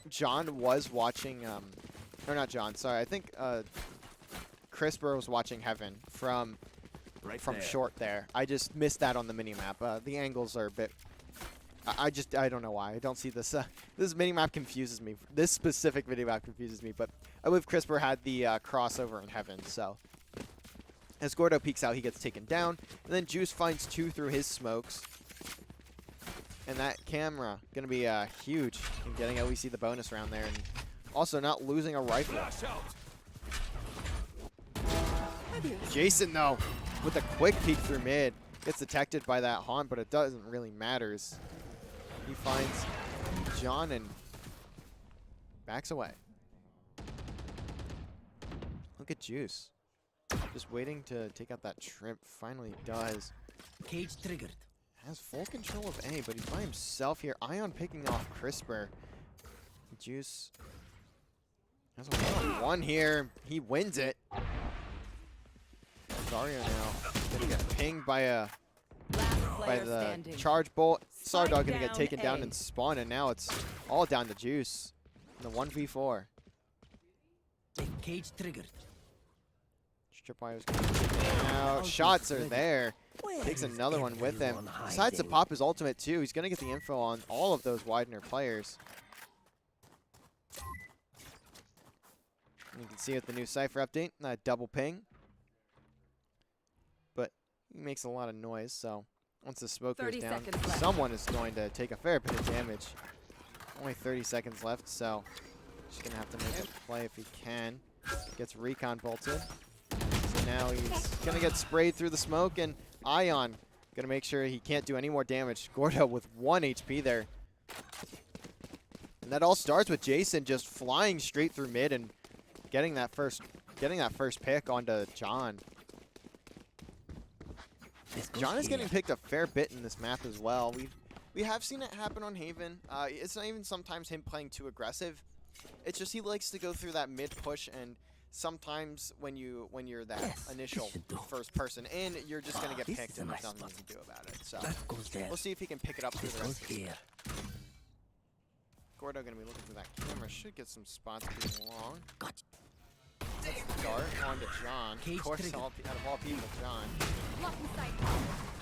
John was watching, or not John, sorry, I think Crisper was watching Heaven from short there. I just missed that on the minimap. The angles are a bit, I don't know why. I don't see this. This minimap confuses me. This specific minimap confuses me, but I believe Crisper had the crossover in Heaven, so. As Gordo peeks out, he gets taken down, and then Juice finds 2 through his smokes. And that camera gonna be huge in getting LVC the bonus round there, and also not losing a rifle. Jason, though, with a quick peek through mid, gets detected by that Haunt, but it doesn't really matter. He finds John and backs away. Look at Juice. Just waiting to take out that Shrimp. Finally does. Cage triggered. Has full control of A, but he's by himself here. Ion picking off Crisper. Juice has a 1-on-1 here. He wins it. Zario now gonna get pinged by the charge bolt. Sardog gonna get taken down and spawn, and now it's all down to Juice in the 1v4. Cage triggered. Tripwire's gonna be taken out. Shots are there. Takes another one with him. Decides to pop his ultimate too. He's gonna get the info on all of those Widener players. And you can see with the new Cypher update, that double ping. But he makes a lot of noise, so Once the smoke goes 30 down, seconds left. someone is going to take a fair bit of damage. Only 30 seconds left, so just going to have to make a play if he can. Gets recon bolted. So now he's going to get sprayed through the smoke, and Ion going to make sure he can't do any more damage. Gordo with 1 HP there. And that all starts with Jason just flying straight through mid and getting that first pick onto John. John is getting picked a fair bit in this map as well. We have seen it happen on Haven. It's not even sometimes him playing too aggressive. It's just he likes to go through that mid push, and sometimes when you're that initial first person in, you're just gonna get picked and there's nothing you can do about it. So we'll see if he can pick it up through the rest of the game. Gordo gonna be looking for that camera. Should get some spots pretty long. Dart onto John. Of course, out of all people, John.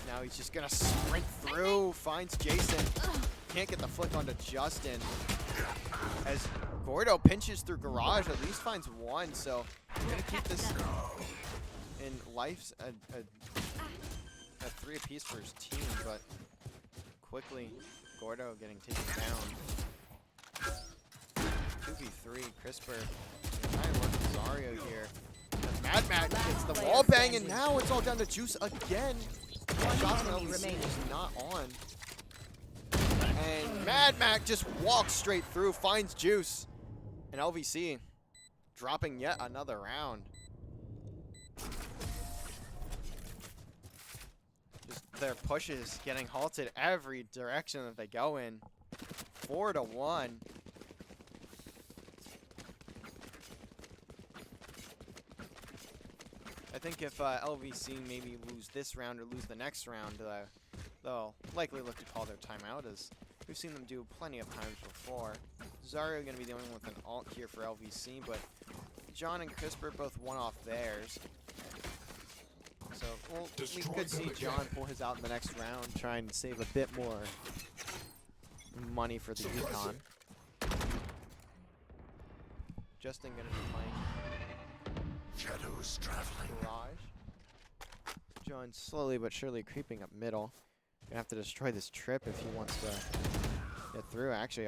Now he's just gonna sprint through, finds Jason. Can't get the flick onto Justin. As Gordo pinches through garage, at least finds one. So gonna keep this in life's a 3 apiece for his team, but quickly Gordo getting taken down. 2v3, Crisper trying to work with Zario here. And Mad Mac gets the wall bang, and now it's all down to Juice again. Shots from LVC is not on. And Mad Mac just walks straight through, finds Juice. And LVC dropping yet another round. Just their pushes getting halted every direction that they go in. 4-1. I think if LVC maybe lose this round or lose the next round, they'll likely look to call their timeout, as we've seen them do plenty of times before. Zario going to be the only one with an ult here for LVC, but John and Crisper both won off theirs. So we could see John pull his out in the next round, try and save a bit more money for the Econ. Justin going to be playing Shadows traveling. garage. John slowly but surely creeping up middle. Gonna have to destroy this trip if he wants to get through. Actually,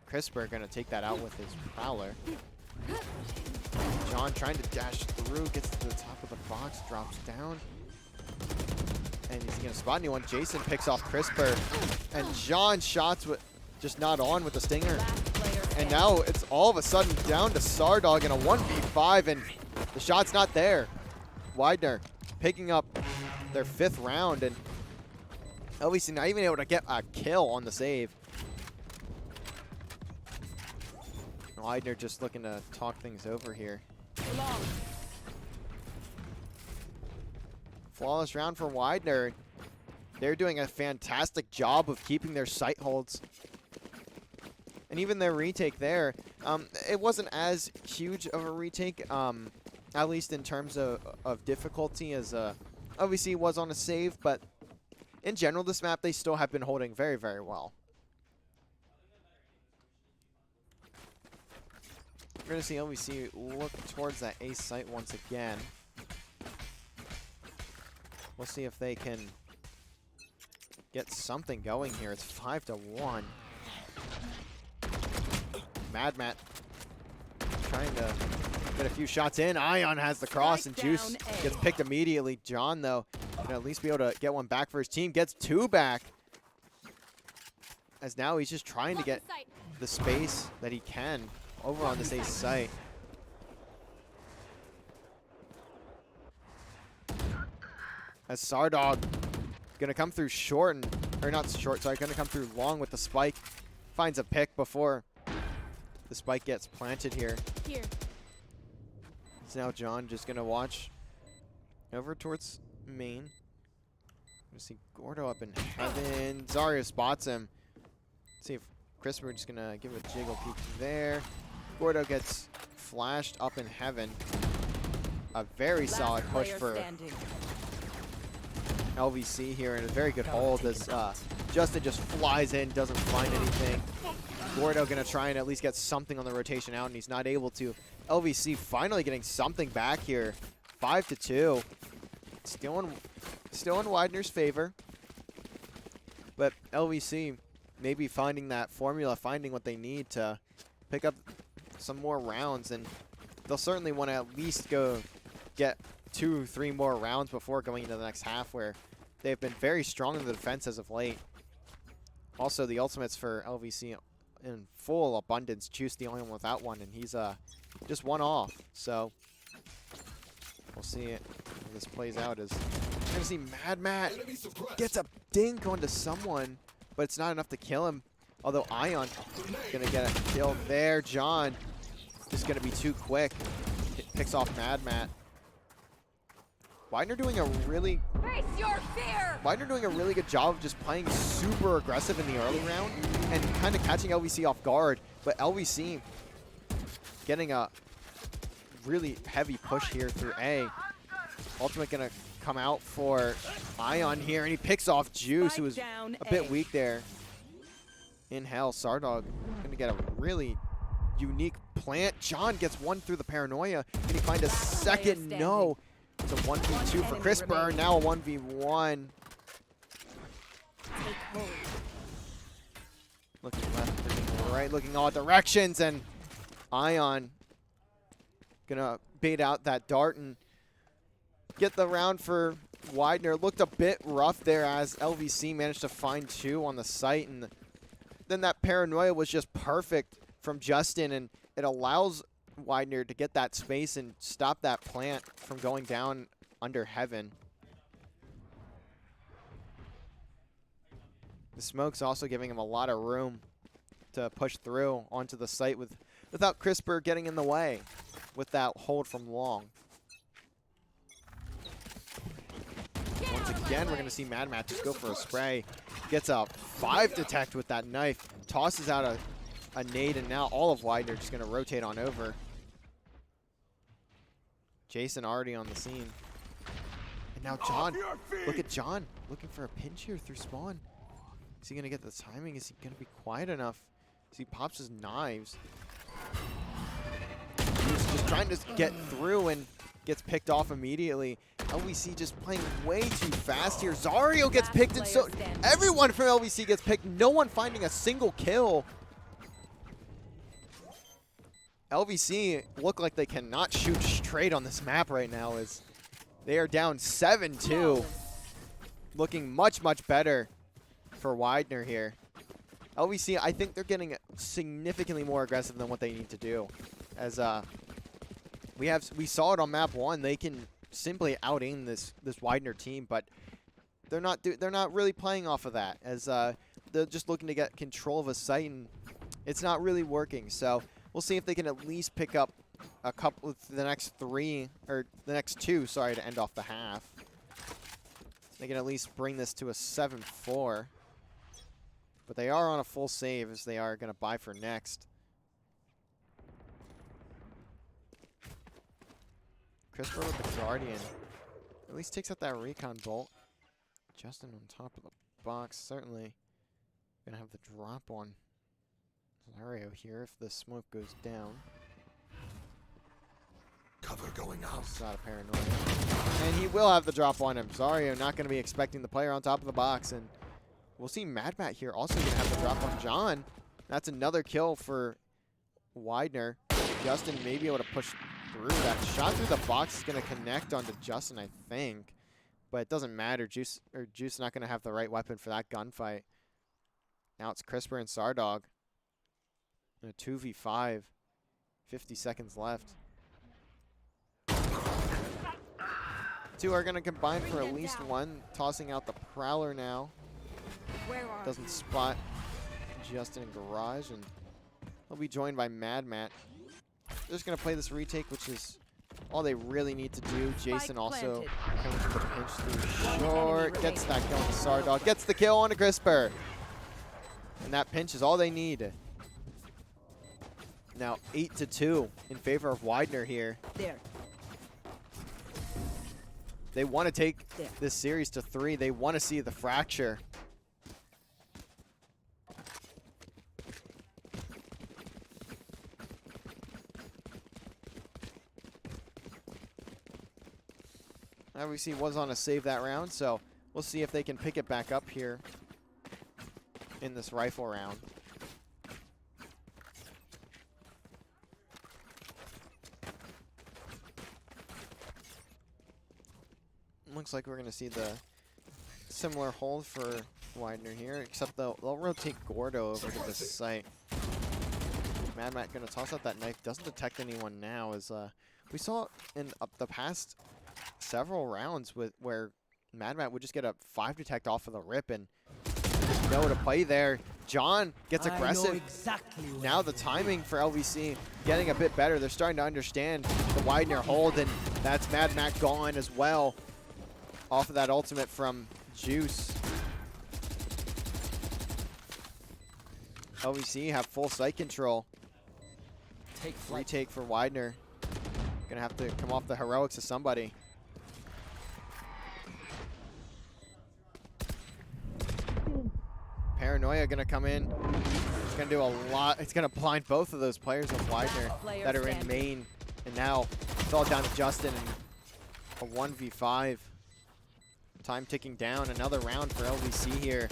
Crisper gonna take that out with his prowler. John trying to dash through, gets to the top of the box, drops down. And is he gonna spot anyone? Jason picks off Crisper, and John shots with just not on with the stinger. And now it's all of a sudden down to Sardog in a 1v5, and the shot's not there. Widener picking up their 5th round, and LVC not even able to get a kill on the save. Widener just looking to talk things over here. Flawless round for Widener. They're doing a fantastic job of keeping their sight holds. And even their retake there, it wasn't as huge of a retake, at least in terms of difficulty, as obviously it was on a save, but in general, this map, they still have been holding very, very well. We're going to see LVC look towards that ace site once again. We'll see if they can get something going here. It's 5-1. Mad Matt trying to get a few shots in. Ion has the cross, and Juice gets picked immediately. John, though, can at least be able to get one back for his team. Gets 2 back, as now he's just trying to get the space that he can over on this ace site. As Sardog gonna come through short, or not short, sorry, gonna come through long with the spike. Finds a pick before the spike gets planted here. It's now John just gonna watch over towards main. Gonna see Gordo up in heaven. Zario spots him. See if Crisper just gonna give a jiggle peek there. Gordo gets flashed up in heaven. A very solid push for LVC here, and a very good hold as Justin just flies in, doesn't find anything. Gordo gonna try and at least get something on the rotation out, and he's not able to. LVC finally getting something back here. 5-2. still in Widener's favor. But LVC maybe finding that formula, finding what they need to pick up some more rounds. And they'll certainly want to at least go get 2-3 more rounds before going into the next half, where they've been very strong in the defense as of late. Also, the ultimates for LVC in full abundance. Juice the only one without one, and he's just one off. So we'll see how this plays out. As we're gonna see Mad Matt gets a dink onto someone, but it's not enough to kill him. Although Ion gonna get a kill there. John just gonna be too quick. Picks off Mad Matt. Widener doing a really good job of just playing super aggressive in the early round and kind of catching LVC off guard. But LVC getting a really heavy push here through A. Ultimate gonna come out for Ion here, and he picks off Juice, who was a bit weak there. In hell, Sardog gonna get a really unique plant. John gets one through the paranoia. Can he find a second? No. It's a 1v2 for Crisper. Now a 1v1. Looking left, looking right, looking all directions, and Ion gonna bait out that dart and get the round for Widener. Looked a bit rough there as LVC managed to find 2 on the site, and then that paranoia was just perfect from Justin, and it allows Widener to get that space and stop that plant from going down under heaven. The smoke's also giving him a lot of room to push through onto the site without Crisper getting in the way with that hold from long. Once again, we're going to see Mad Matt just go for a spray. Gets a 5 detect with that knife. Tosses out a nade, and now all of Widener just going to rotate on over. Jason already on the scene. And now John. Look at John looking for a pinch here through spawn. Is he going to get the timing? Is he going to be quiet enough? As he pops his knives. He's just trying to get through and gets picked off immediately. LVC just playing way too fast here. Zario gets picked, and so everyone from LVC gets picked. No one finding a single kill. LVC look like they cannot shoot straight on this map right now, as they are down 7-2. Looking much, much better for Widener here. LVC, I think they're getting significantly more aggressive than what they need to do. As we saw it on map 1, they can simply out-aim this Widener team, but they're not really playing off of that, as they're just looking to get control of a site, and it's not really working. So we'll see if they can at least pick up a couple of the next 2, sorry, to end off the half. They can at least bring this to a 7-4. But they are on a full save, as they are going to buy for next. Crisper with the Guardian. At least takes out that recon bolt. Justin on top of the box. Certainly going to have the drop on Zario here if the smoke goes down. Cover going out. It's not a paranoia. And he will have the drop on him. Zario not going to be expecting the player on top of the box. And we'll see Mad Matt here also going to have the drop on John. That's another kill for Widener. Justin may be able to push through. That shot through the box is going to connect onto Justin, I think. But it doesn't matter. Juice not going to have the right weapon for that gunfight. Now it's Crisper and Sardog. In a 2v5. 50 seconds left. 2 are going to combine for at least 1. Tossing out the Prowler now. Doesn't spot Justin in garage, and he'll be joined by Mad Matt. They're just going to play this retake, which is all they really need to do. Jason also comes with the pinch through short. Gets that kill on Sardog. Gets the kill on Crisper. And that pinch is all they need. Now 8-2 in favor of Widener here. They want to take this series to 3. They want to see the fracture. LVC was on a save that round, so we'll see if they can pick it back up here in this rifle round. Looks like we're going to see the similar hold for Widener here, except they'll rotate Gordo over to this site. Mad Matt going to toss out that knife. Doesn't detect anyone now, as we saw in the past several rounds where Mad Matt would just get a 5 detect off of the rip and just know to play there. John gets aggressive. Exactly now the timing for LVC getting a bit better. They're starting to understand the Widener hold, and that's Mad Matt gone as well off of that ultimate from Juice. LVC have full site control. Retake for Widener. Gonna have to come off the heroics of somebody. Paranoia gonna come in. It's gonna do a lot. It's gonna blind both of those players of Widener that are in main. And now it's all down to Justin and a 1v5. Time ticking down. Another round for LVC here.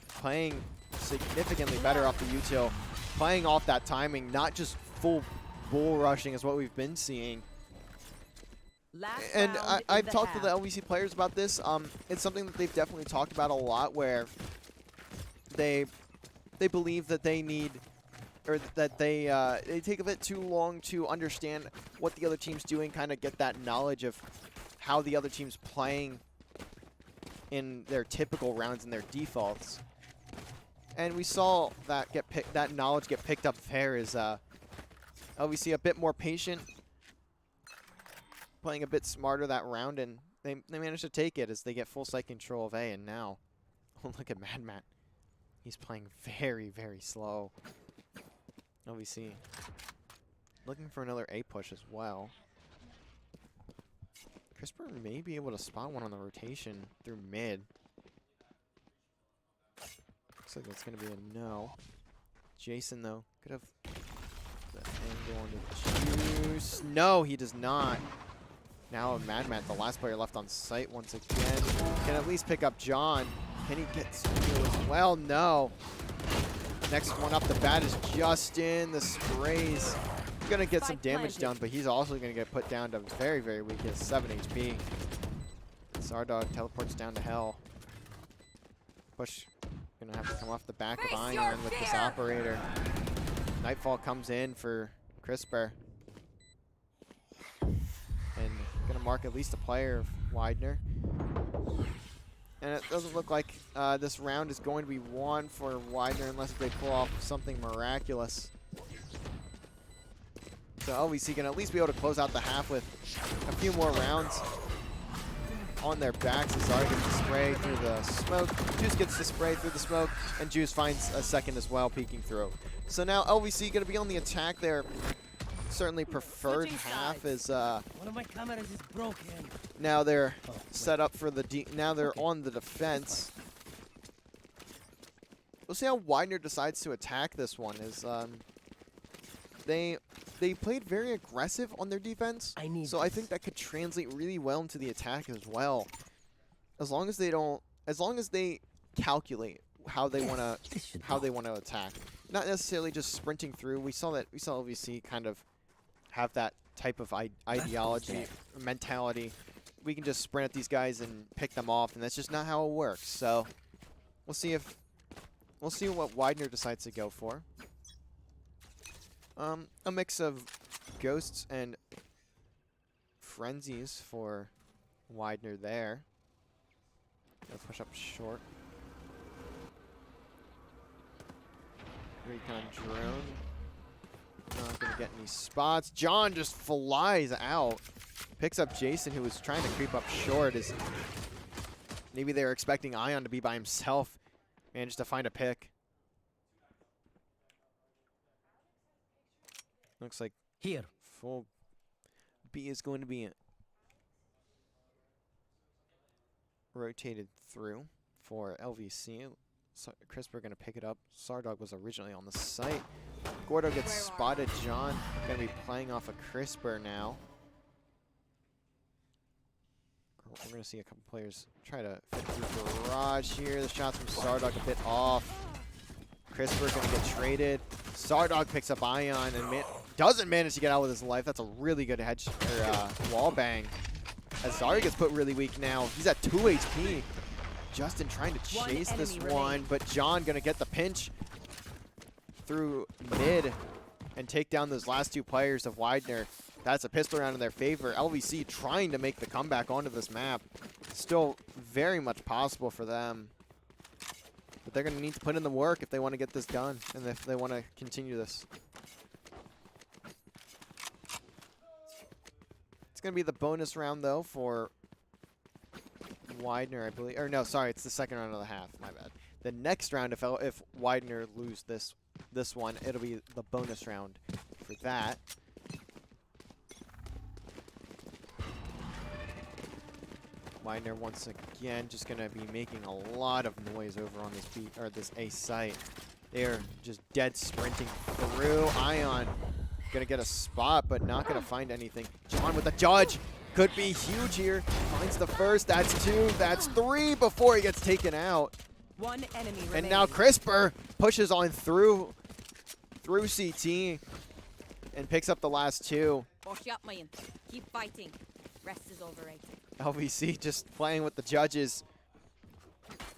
Playing significantly better off the util. Playing off that timing, not just full bull rushing is what we've been seeing. And I've talked to the LVC players about this. It's something that they've definitely talked about a lot, where they believe that they need, or that they take a bit too long to understand what the other team's doing, kind of get that knowledge of how the other team's playing in their typical rounds and their defaults. And we saw that that knowledge get picked up there. Is LVC a bit more patient, playing a bit smarter that round, and they managed to take it as they get full site control of A. And now, oh, look at Mad Matt. He's playing very, very slow. LVC looking for another A push as well. Crisper may be able to spot one on the rotation through mid. Looks like that's going to be a no. Jason, though, could have the angle on the Juice. No, he does not. Now Mad Matt, the last player left on site once again, can at least pick up John. Can he get Steal as well? No. Next one up the bat is Justin. The sprays. He's going to get some damage done, but he's also going to get put down to very, very weak. He has 7 HP. Sardog teleports down to hell. Push. Going to have to come off the back of Iron with this operator. Nightfall comes in for Crisper. And going to mark at least a player of Widener. And it doesn't look like this round is going to be won for Widener unless they pull off something miraculous. So LVC can at least be able to close out the half with a few more rounds on their backs. Azar gets the spray through the smoke. Juice gets the spray through the smoke, and Juice finds a second as well, peeking through. So now LVC going to be on the attack there. Certainly preferred half is one of my cameras is broken. now they're set up for the now they're on the defense. We'll see how Widener decides to attack this one. Is they played very aggressive on their defense, so I think that could translate really well into the attack as well. As long as they calculate how they want to attack, not necessarily just sprinting through. We saw LVC kind of have that type of ideology, mentality. We can just sprint at these guys and pick them off, and that's just not how it works. So we'll see what Widener decides to go for. A mix of ghosts and frenzies for Widener there. Gonna push up short. Recon drone. Not gonna get any spots. John just flies out. Picks up Jason, who was trying to creep up short. Maybe they were expecting Ion to be by himself. Managed to find a pick. Looks like Here. full B is going to be rotated through for LVC. So Crisper going to pick it up. Sardog was originally on the site. Gordo gets spotted. John going to be playing off a Crisper now. we're going to see a couple players try to fit through garage here. The shots from Sardog a bit off. Crisper going to get traded. Sardog picks up Ion and doesn't manage to get out with his life. That's a really good wall bang. As Zarya gets put really weak now. He's at 2 HP. Justin trying to chase this one, but John going to get the pinch through mid and take down those last 2 players of Widener. That's a pistol round in their favor. LVC trying to make the comeback onto this map. Still very much possible for them. But they're going to need to put in the work if they want to get this done and if they want to continue this. It's going to be the bonus round, though, for Widener, I believe. Or no, sorry, it's the second round of the half. My bad. The next round, if Widener lose this one, it'll be the bonus round for that. Widener once again just gonna be making a lot of noise over on this B or this A site. They're just dead sprinting through. Ion gonna get a spot, but not gonna find anything. John with the judge could be huge here. Finds the first. That's 2. That's 3 before he gets taken out. One enemy And remaining. now Crisper pushes on through CT and picks up the last 2. Wash up, man. Keep fighting. Rest is overrated. LVC just playing with the judges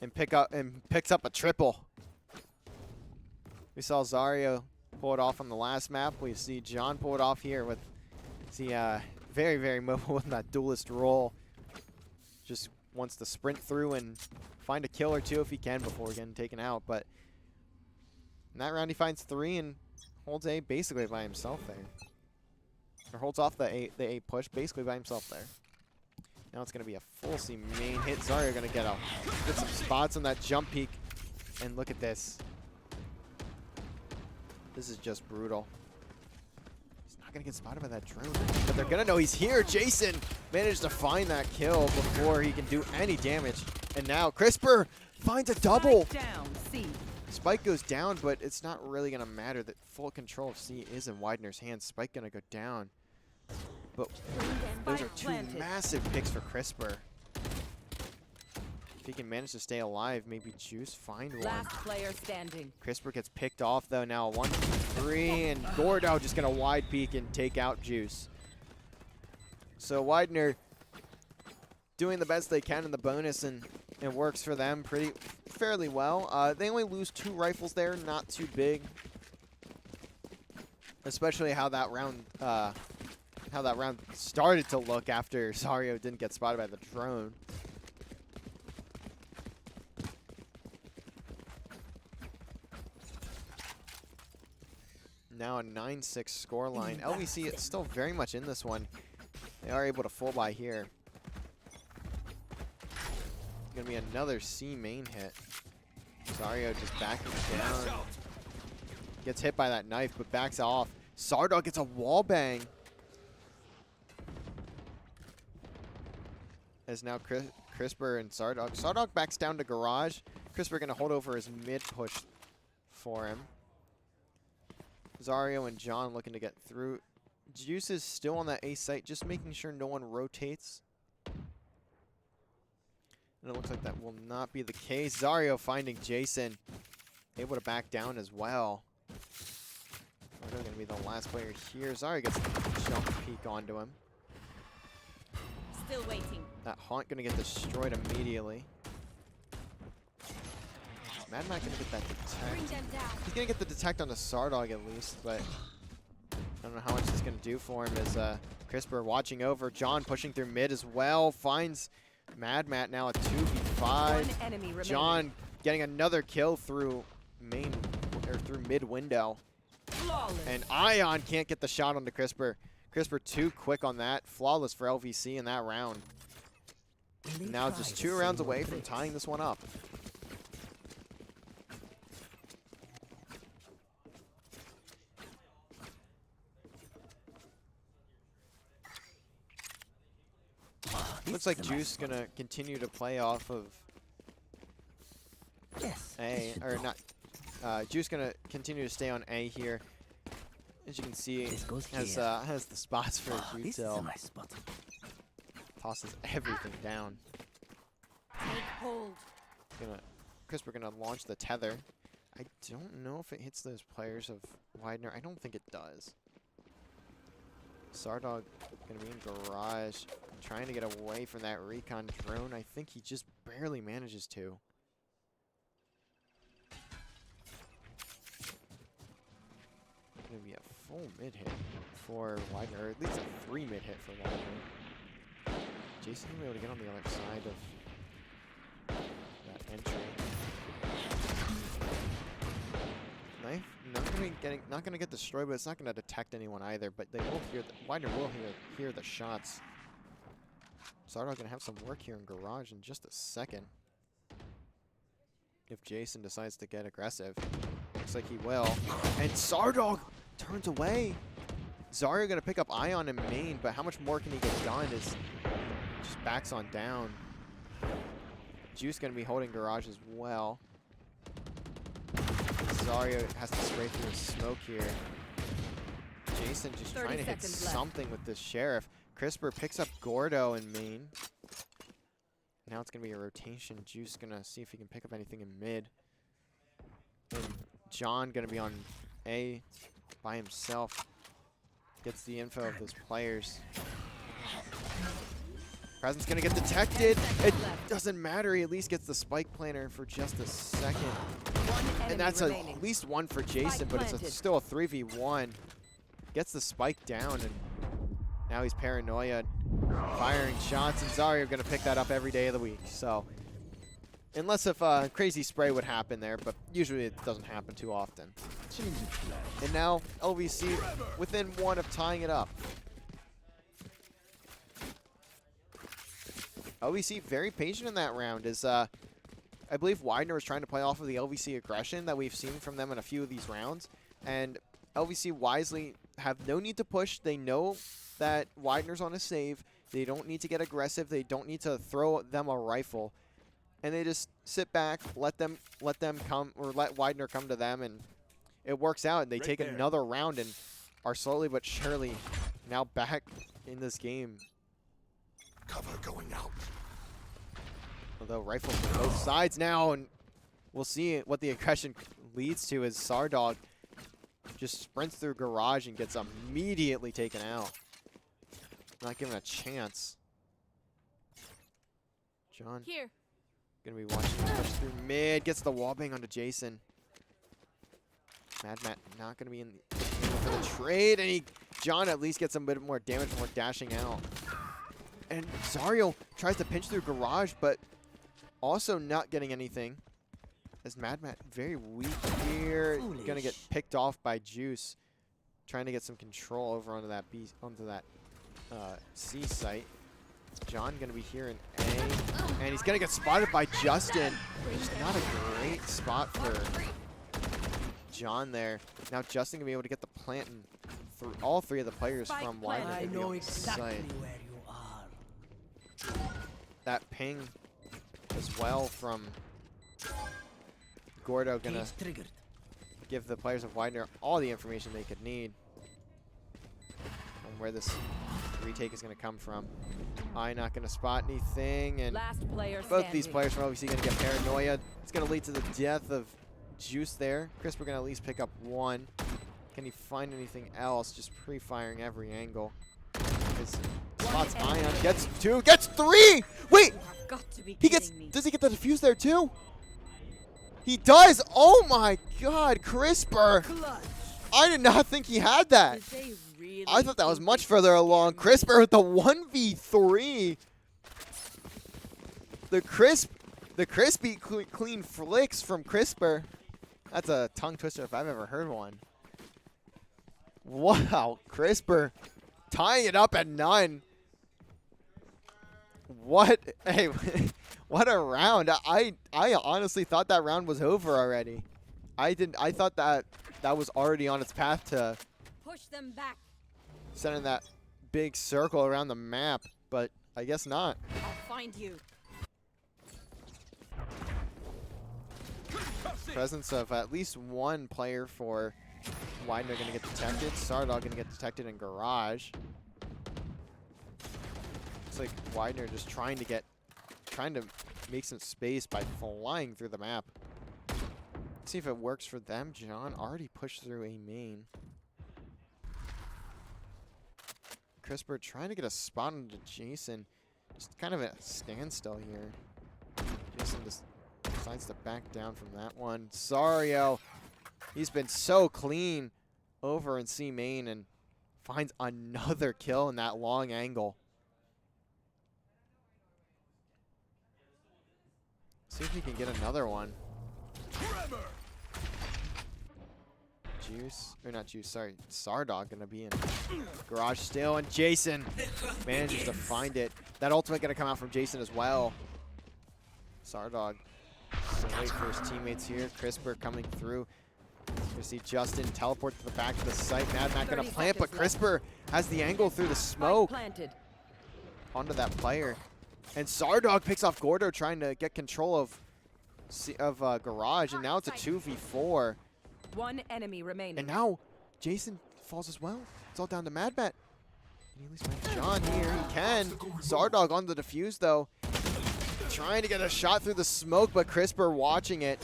and picks up a triple. We saw Zarya pull it off on the last map. We see John pull it off here with the very, very mobile in that duelist role. Just wants to sprint through and find a kill or 2 if he can before getting taken out. But in that round he finds 3 and holds A basically by himself there. Or holds off the A push basically by himself there. Now it's going to be a full C main hit. Zarya going to get some spots on that jump peak. And look at this. This is just brutal. He's not going to get spotted by that drone. But they're going to know he's here. Jason managed to find that kill before he can do any damage. And now Crisper finds a double. Spike down, C. Spike goes down, but it's not really going to matter. That full control of C is in Widener's hands. Spike going to go down. But those are 2 planted. massive picks for Crisper. If he can manage to stay alive, maybe Juice find one. Last player standing. Crisper gets picked off, though. Now 1, 2, 3, and Gordo just going to wide peek and take out Juice. So Widener doing the best they can in the bonus, and it works for them fairly well. They only lose 2 rifles there, not too big. Especially how that round started to look after Zarya didn't get spotted by the drone. Now a 9-6 scoreline. LVC is still very much in this one. They are able to full buy here. Gonna be another C main hit. Zarya just backing down. Gets hit by that knife, but backs off. Sardog gets a wall bang. As now Crisper and Sardog. Sardog backs down to garage. Crisper gonna hold over his mid push for him. Zarya and John looking to get through. Juice is still on that A site, just making sure no one rotates. And it looks like that will not be the case. Zarya finding Jason. Able to back down as well. We're going to be the last player here. Zarya gets the jump peek onto him. Still waiting. That haunt going to get destroyed immediately. Is Mad Matt going to get that Bring detect? them down. He's going to get the detect on the Sardog at least, but I don't know how much it's going to do for him as Crisper watching over. John pushing through mid as well. Finds Mad Matt now at 2v5. One enemy remaining. John getting another kill through mid window. Flawless. And Ion can't get the shot onto Crisper. Crisper too quick on that. Flawless for LVC in that round. Now just 2 rounds away from tying this one up. Looks like Juice gonna continue to play off of A, or not. Juice gonna continue to stay on A here. As you can see, has the spots for Jutil. tosses everything down. Take hold. Crisper gonna launch the tether. I don't know if it hits those players of Widener. I don't think it does. Sardog gonna be in garage, trying to get away from that recon drone. I think he just barely manages to. Gonna be a full mid hit for Widener, or at least a 3 mid hit for Widener. Jason gonna be able to get on the other side of that entry. Knife not gonna get destroyed, but it's not gonna detect anyone either. But they will hear Widener will hear the shots. Sardog gonna have some work here in garage in just a second. If Jason decides to get aggressive, looks like he will. And Sardog turns away. Zarya gonna pick up Ion in main, but how much more can he get done? Is just backs on down. Juice gonna be holding garage as well. Zarya has to spray through his smoke here. Jason just trying to hit something with this Sheriff. Crisper picks up Gordo in main. Now it's going to be a rotation. Juice going to see if he can pick up anything in mid. And John going to be on A by himself. Gets the info of those players. Presence going to get detected. It doesn't matter. He at least gets the spike planter for just a second. And that's at least one for Jason, but it's still a 3v1. Gets the spike down, and now he's paranoia, firing shots, and Zarya are going to pick that up every day of the week. So, unless if a crazy spray would happen there, but usually it doesn't happen too often. And now LVC within 1 of tying it up. LVC very patient in that round as I believe Widener was trying to play off of the LVC aggression that we've seen from them in a few of these rounds. And LVC wisely have no need to push. They know that Widener's on a save. They don't need to get aggressive. They don't need to throw them a rifle. And they just sit back, let them come, or let Widener come to them, and it works out. And they take another round and are slowly but surely now back in this game. Cover going out. Although rifles from both sides now, and we'll see what the aggression leads to as Sardog just sprints through garage and gets immediately taken out. Not given a chance. John Here. gonna be watching him push through mid, gets the wallbang onto Jason. Mad Matt not gonna be in for the trade, and John at least gets a bit more damage before dashing out. And Zario tries to pinch through garage, but also not getting anything. As Mad Matt very weak here, gonna get picked off by Juice, trying to get some control over onto that C site. John gonna be here in A, and he's gonna get spotted by Justin. Just not a great spot for John there. Now Justin gonna be able to get the plant and all 3 of the players from Widener. I know exactly where you are. That ping as well from Gordo gonna give the players of Widener all the information they could need on where this retake is gonna come from. I not gonna spot anything, and both these players from LVC gonna get paranoia. It's gonna lead to the death of Juice there. Crisper gonna at least pick up 1. Can he find anything else? Just pre-firing every angle. His spots Ion, gets 2, gets 3! Wait! Does he get the defuse there too? He does! Oh my god, Crisper! I did not think he had that. I thought that was much further along. Crisper with the 1v3. The crispy clean flicks from Crisper. That's a tongue twister if I've ever heard one. Wow, Crisper tying it up at 9. What? Hey, what a round. I honestly thought that round was over already. I thought that was already on its path to Push them back. sending that big circle around the map, but I guess not. I'll find you. Presence of at least 1 player for Widener gonna get detected. Sardog gonna get detected in garage. Looks like Widener just trying to make some space by flying through the map. Let's see if it works for them. John already pushed through a main. Crisper trying to get a spot into Jason. Just kind of at a standstill here. Jason just decides to back down from that one. Sario, he's been so clean over in C main and finds another kill in that long angle. See if he can get another one. Juice, or not Juice, sorry, Sardog gonna be in garage still, and Jason manages to find it. That ultimate gonna come out from Jason as well. Sardog gonna wait for his teammates here. Crisper coming through. You see Justin teleport to the back of the site. Mad Matt gonna plant, but Crisper has the angle through the smoke onto that player. And Sardog picks off Gordo trying to get control of Garage, and now it's a 2v4. One enemy remaining. And now Jason falls as well. It's all down to Mad Matt. Can he at least find John here? He can. Sardog on the defuse though. Trying to get a shot through the smoke, but Crisper watching it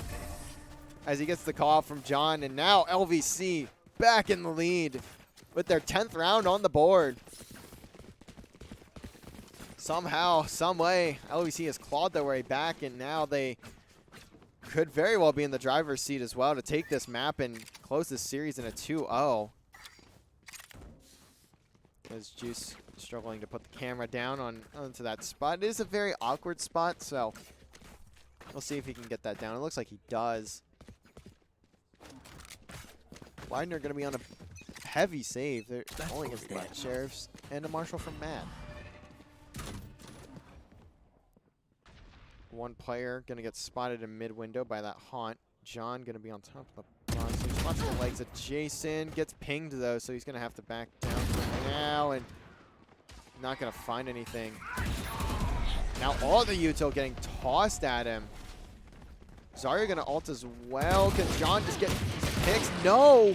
as he gets the call from John. And now LVC back in the lead with their 10th round on the board. Somehow, some way, LVC has clawed their way back, and now they could very well be in the driver's seat as well to take this map and close this series in a 2-0. As Juice struggling to put the camera down onto that spot. It is a very awkward spot, so we'll see if he can get that down. It looks like he does. Widener going to be on a heavy save. They're only against the Sheriffs and a Marshal from Matt. One player going to get spotted in mid-window by that Haunt. John going to be on top of the box. So he spots the legs of Jason. Gets pinged, though, so he's going to have to back down for now. And not going to find anything. Now all the util getting tossed at him. Zarya going to ult as well. Can John just get picks? No!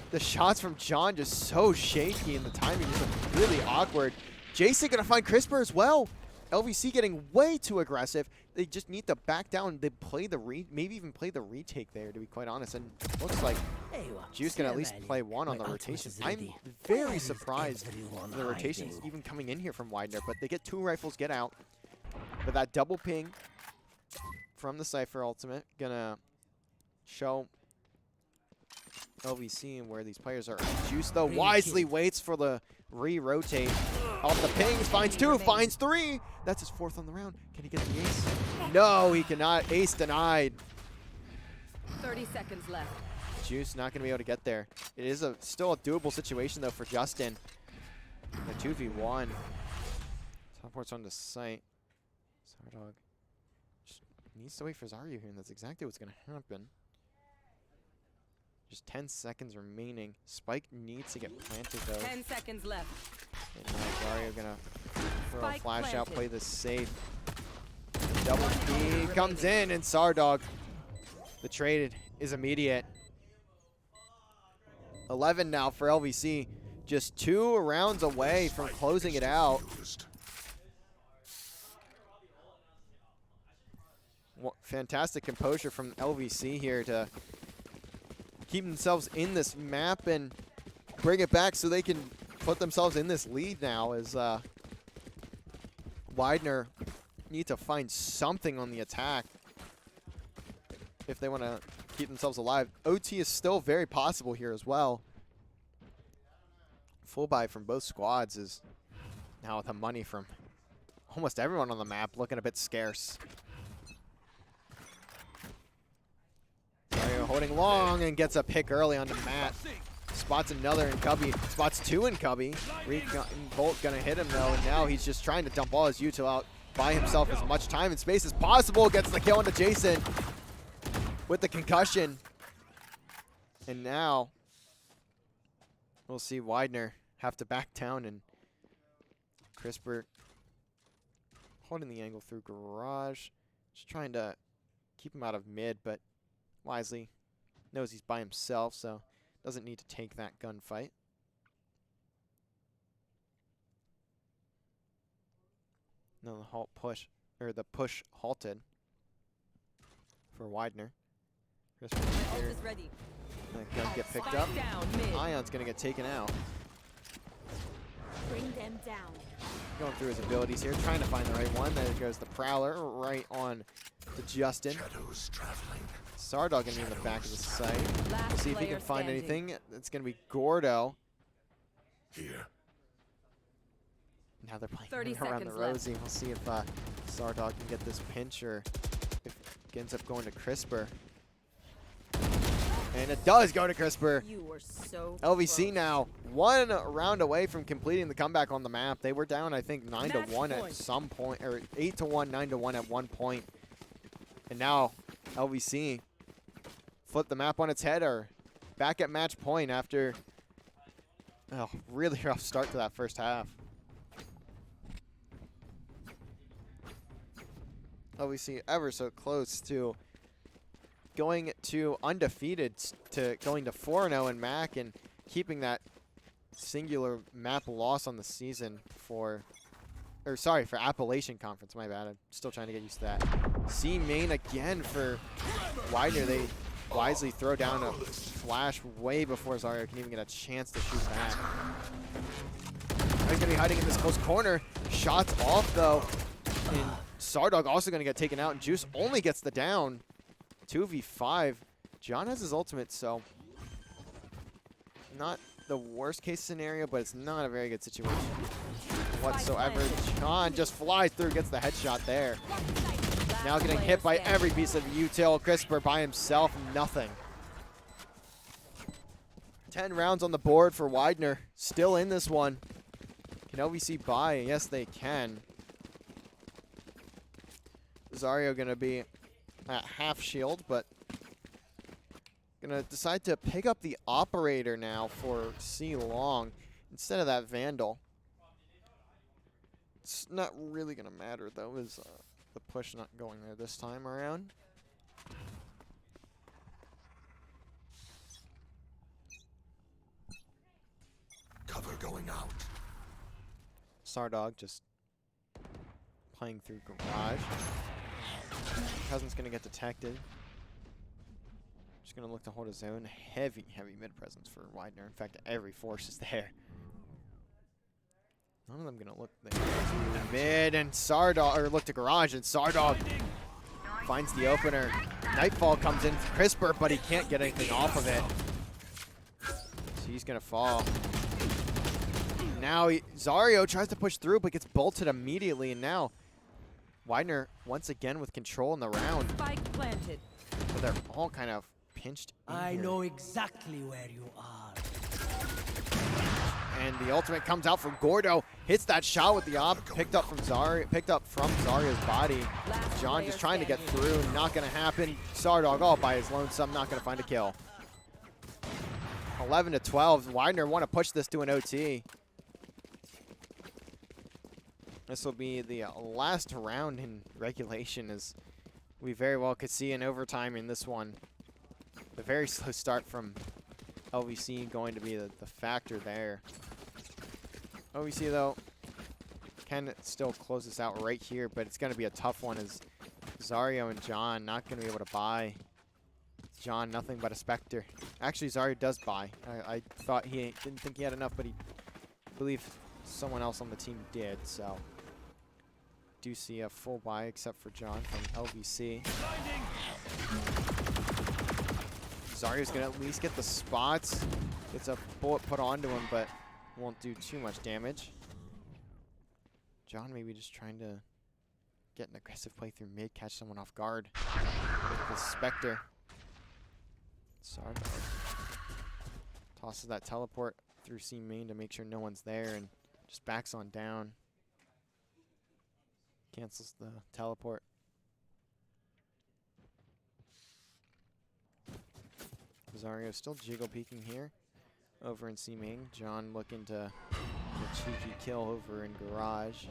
The shots from John just so shaky, and the timing is really awkward. Jason going to find Crisper as well. LVC getting way too aggressive. They just need to back down. They play the maybe even play the retake there, to be quite honest. And looks like Juice can at least play one on the rotation. I'm very surprised the rotations even coming in here from Widener, but they get 2 rifles, get out. But that double ping from the Cypher ultimate gonna show LVC and where these players are. Juice though wisely waits for the re-rotate. Off the pings, finds 2, finds 3. That's his 4th on the round. Can he get the ace? No, he cannot. Ace denied. 30 seconds left. Juice not going to be able to get there. It is still a doable situation, though, for Justin. A 2v1. Teleports on the site. Sardog just needs to wait for Zarya here, and that's exactly what's going to happen. Just 10 seconds remaining. Spike needs to get planted, though. 10 seconds left. And now Zarya going to throw a Spike flash out, planted. play this safe. Double P comes in, and Sardog, the trade is immediate. 11 now for LVC. Just 2 rounds away from closing it out. Fantastic composure from LVC here to keep themselves in this map and bring it back so they can put themselves in this lead now, as Widener need to find something on the attack if they want to keep themselves alive. OT is still very possible here as well. Full buy from both squads is now the money from almost everyone on the map looking a bit scarce. Mario holding long and gets a pick early onto Matt. Spots another in Cubby. Spots 2 in Cubby. Bolt gonna hit him though, and now he's just trying to dump all his util out, buy himself as much time and space as possible. Gets the kill into Jason with the concussion. And now we'll see Widener have to back down, and Crisper holding the angle through garage. Just trying to keep him out of mid, but wisely knows he's by himself, so doesn't need to take that gunfight. No, the halt push, or the push halted for Widener. Crisper Ult here. is ready. Gonna get picked Spike up. down mid. Ion's gonna get taken out. Bring them down. Going through his abilities here, trying to find the right one. There goes the Prowler right on to Justin. Shadows traveling. Sardog gonna be in the back of the site. Last See if he player can find standing. anything. It's gonna be Gordo. Here. Now they're playing 30 around the seconds left. Rosie. We'll see if Sardog can get this pinch or if it ends up going to Crisper. And it does go to Crisper. You were so LVC close. now 1 round away from completing the comeback on the map. They were down, I think, 9-1 Match at point. some point, or 8-1, 9-1 at one point. And now LVC flipped the map on its head, or back at match point after a really rough start to that first half. LVC ever so close to going to undefeated, to going to 4-0 in MAC and keeping that singular map loss on the season for Appalachian Conference. My bad. I'm still trying to get used to that. C main again for Widener. They wisely throw down a flash way before Zarya can even get a chance to shoot back. He's going to be hiding in this close corner. Shots off, though. And Sardog also going to get taken out. And Juice only gets the down. 2v5. John has his ultimate, so not the worst case scenario, but it's not a very good situation whatsoever. John just flies through, gets the headshot there. Now getting hit by every piece of util. Crisper by himself, nothing. 10 rounds on the board for Widener. Still in this one. Can LVC buy? Yes, they can. Zario going to be at half shield, but gonna decide to pick up the operator now for C Long instead of that Vandal. It's not really gonna matter though, is the push not going there this time around. Cover going out. Sardog just playing through garage. Cousin's gonna get detected. Just gonna look to hold his own. Heavy mid presence for Widener. In fact, every force is there. None of them gonna look there to mid, and Sardog, or look to garage, and Sardog finds the opener. Nightfall comes in for Crisper, but he can't get anything off of it. So he's gonna fall. Now Zario tries to push through, but gets bolted immediately, and now Widener once again with control in the round. Spike planted. But they're all kind of pinched in I here. know exactly where you are. And the ultimate comes out from Gordo. Hits that shot with the op. Picked up from Zarya's body. Last John player just trying to get standing. through. Not going to happen. Sardog all by his lonesome. Not going to find a kill. 11-12. Widener want to push this to an OT. This will be the last round in regulation, as we very well could see in overtime in this one. The very slow start from LVC going to be the factor there. LVC, though, can still close this out right here, but it's going to be a tough one, as Zario and John not going to be able to buy. John, nothing but a Spectre. Actually, Zario does buy. I thought didn't think he had enough, but I believe someone else on the team did, so do see a full buy except for John from LVC. Zarya's gonna at least get the spots. Gets a bullet put onto him, but won't do too much damage. John maybe just trying to get an aggressive play through mid, catch someone off guard with the Spectre. Sardog tosses that teleport through C main to make sure no one's there and just backs on down. Cancels the teleport. Zario still jiggle peeking here over in C main. John looking to get a cheeky kill over in garage.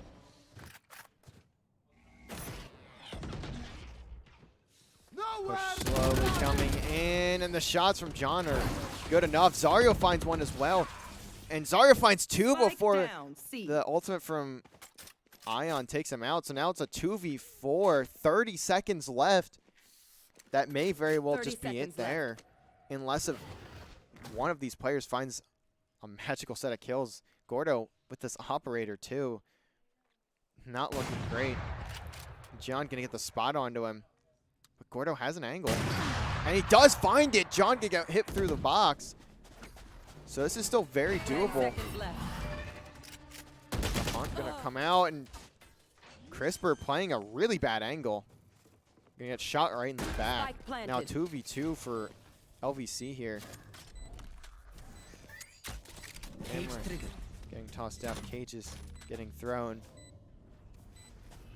Push slowly coming in, and the shots from John are good enough. Zario finds one as well. And Zario finds two Spike before down, C. the ultimate from Ion takes him out. So now it's a 2v4. 30 seconds left. That may very well 30 just be it seconds left. there. Unless if one of these players finds a magical set of kills. Gordo with this operator too. Not looking great. John gonna get the spot onto him. But Gordo has an angle. And he does find it. John can get hit through the box. So this is still very 10 doable. seconds left. John's gonna come out, and Crisper playing a really bad angle. Gonna get shot right in the back. Spike planted. Now 2v2 for LVC here. Cage Camera trigger. getting tossed out. Cages getting thrown.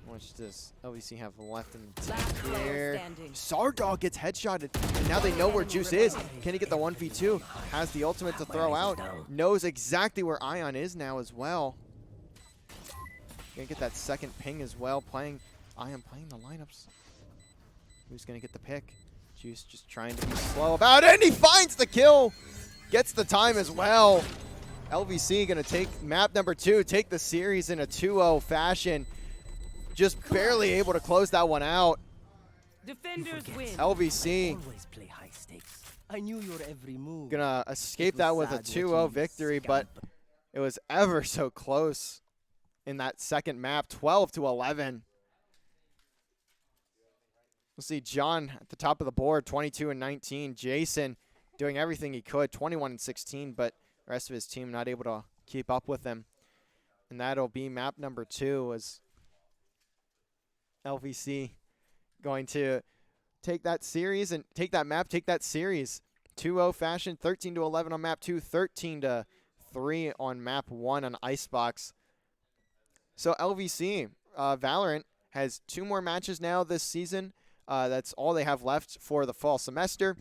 How much does LVC have left in the tank Last player here? standing. Sardog gets headshotted, and now they know where Juice is. Can he get the 1v2? Has the ultimate to throw out. Knows exactly where Ion is now as well. Gonna get that second ping as well. Ion playing the lineups. Who's gonna get the pick? Juice just trying to be slow about it, and he finds the kill. Gets the time as well. LVC gonna take map number 2, take the series in a 2-0 fashion. Just barely able to close that one out. Defenders win. LVC Always play high stakes. I knew your every move. gonna escape It was that with a sad 2-0 watching you victory, but scamper. it was ever so close in that second map, 12-11. We'll see John at the top of the board, 22 and 19. Jason doing everything he could, 21 and 16, but the rest of his team not able to keep up with him. And that'll be map number 2 as LVC going to take that series and take that map, take that series. 2-0 fashion, 13-11 on map 2, 13-3 on map 1 on Icebox. So LVC, Valorant, has 2 more matches now this season. That's all they have left for the fall semester.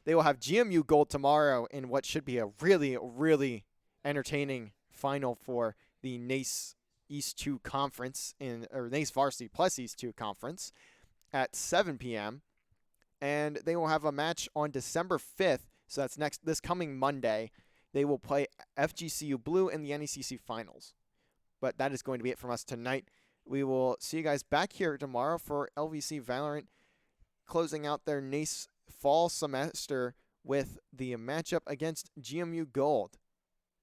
They will have GMU Gold tomorrow in what should be a really, really entertaining final for the NACE East 2 conference, or NACE Varsity plus East 2 conference at 7 p.m. And they will have a match on December 5th, so that's this coming Monday. They will play FGCU Blue in the NECC finals. But that is going to be it from us tonight. We will see you guys back here tomorrow for LVC Valorant closing out their NACE fall semester with the matchup against GMU Gold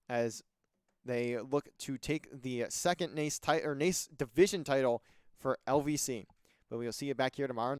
as they look to take the second NACE NACE division title for LVC. But we will see you back here tomorrow.